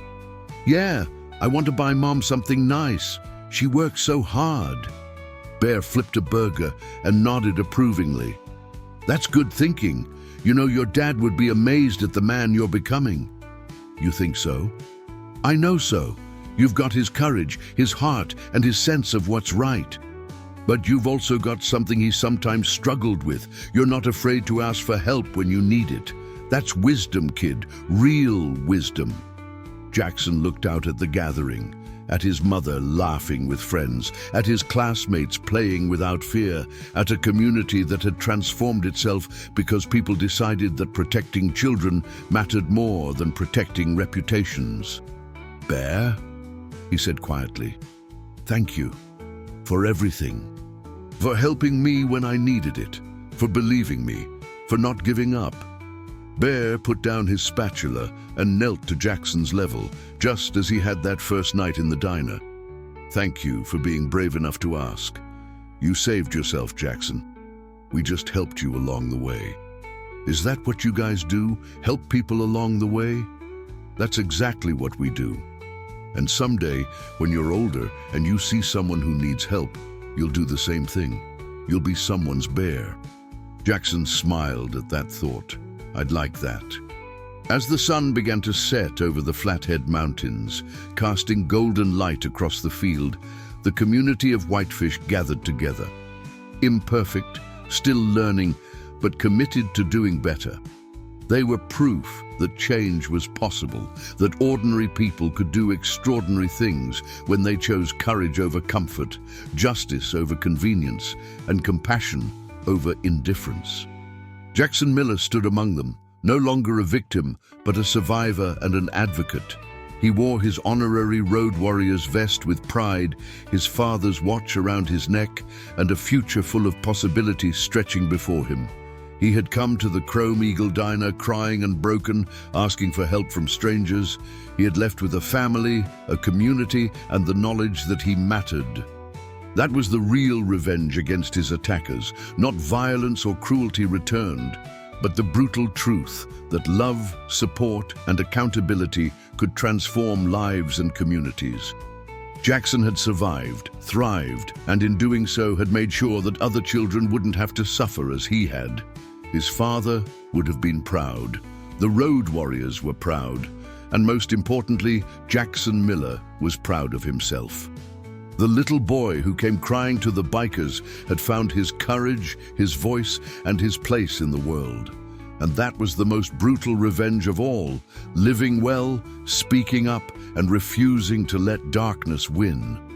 "Yeah, I want to buy Mom something nice. She works so hard." Bear flipped a burger and nodded approvingly. "That's good thinking. You know, your dad would be amazed at the man you're becoming." "You think so?" "I know so. You've got his courage, his heart, and his sense of what's right. But you've also got something he sometimes struggled with. You're not afraid to ask for help when you need it. That's wisdom, kid, real wisdom." Jackson looked out at the gathering, at his mother laughing with friends, at his classmates playing without fear, at a community that had transformed itself because people decided that protecting children mattered more than protecting reputations. "Bear," he said quietly, "thank you for everything. For helping me when I needed it, for believing me, for not giving up." Bear put down his spatula and knelt to Jackson's level, just as he had that first night in the diner. "Thank you for being brave enough to ask. You saved yourself, Jackson. We just helped you along the way." "Is that what you guys do? Help people along the way?" "That's exactly what we do. And someday, when you're older and you see someone who needs help, you'll do the same thing. You'll be someone's bear." Jackson smiled at that thought. "I'd like that." As the sun began to set over the Flathead Mountains, casting golden light across the field, the community of Whitefish gathered together. Imperfect, still learning, but committed to doing better. They were proof that change was possible, that ordinary people could do extraordinary things when they chose courage over comfort, justice over convenience, and compassion over indifference. Jackson Miller stood among them, no longer a victim, but a survivor and an advocate. He wore his honorary Road Warrior's vest with pride, his father's watch around his neck, and a future full of possibilities stretching before him. He had come to the Chrome Eagle diner crying and broken, asking for help from strangers. He had left with a family, a community, and the knowledge that he mattered. That was the real revenge against his attackers. Not violence or cruelty returned, but the brutal truth that love, support, and accountability could transform lives and communities. Jackson had survived, thrived, and in doing so had made sure that other children wouldn't have to suffer as he had. His father would have been proud. The Road Warriors were proud. And most importantly, Jackson Miller was proud of himself. The little boy who came crying to the bikers had found his courage, his voice, and his place in the world. And that was the most brutal revenge of all, living well, speaking up, and refusing to let darkness win.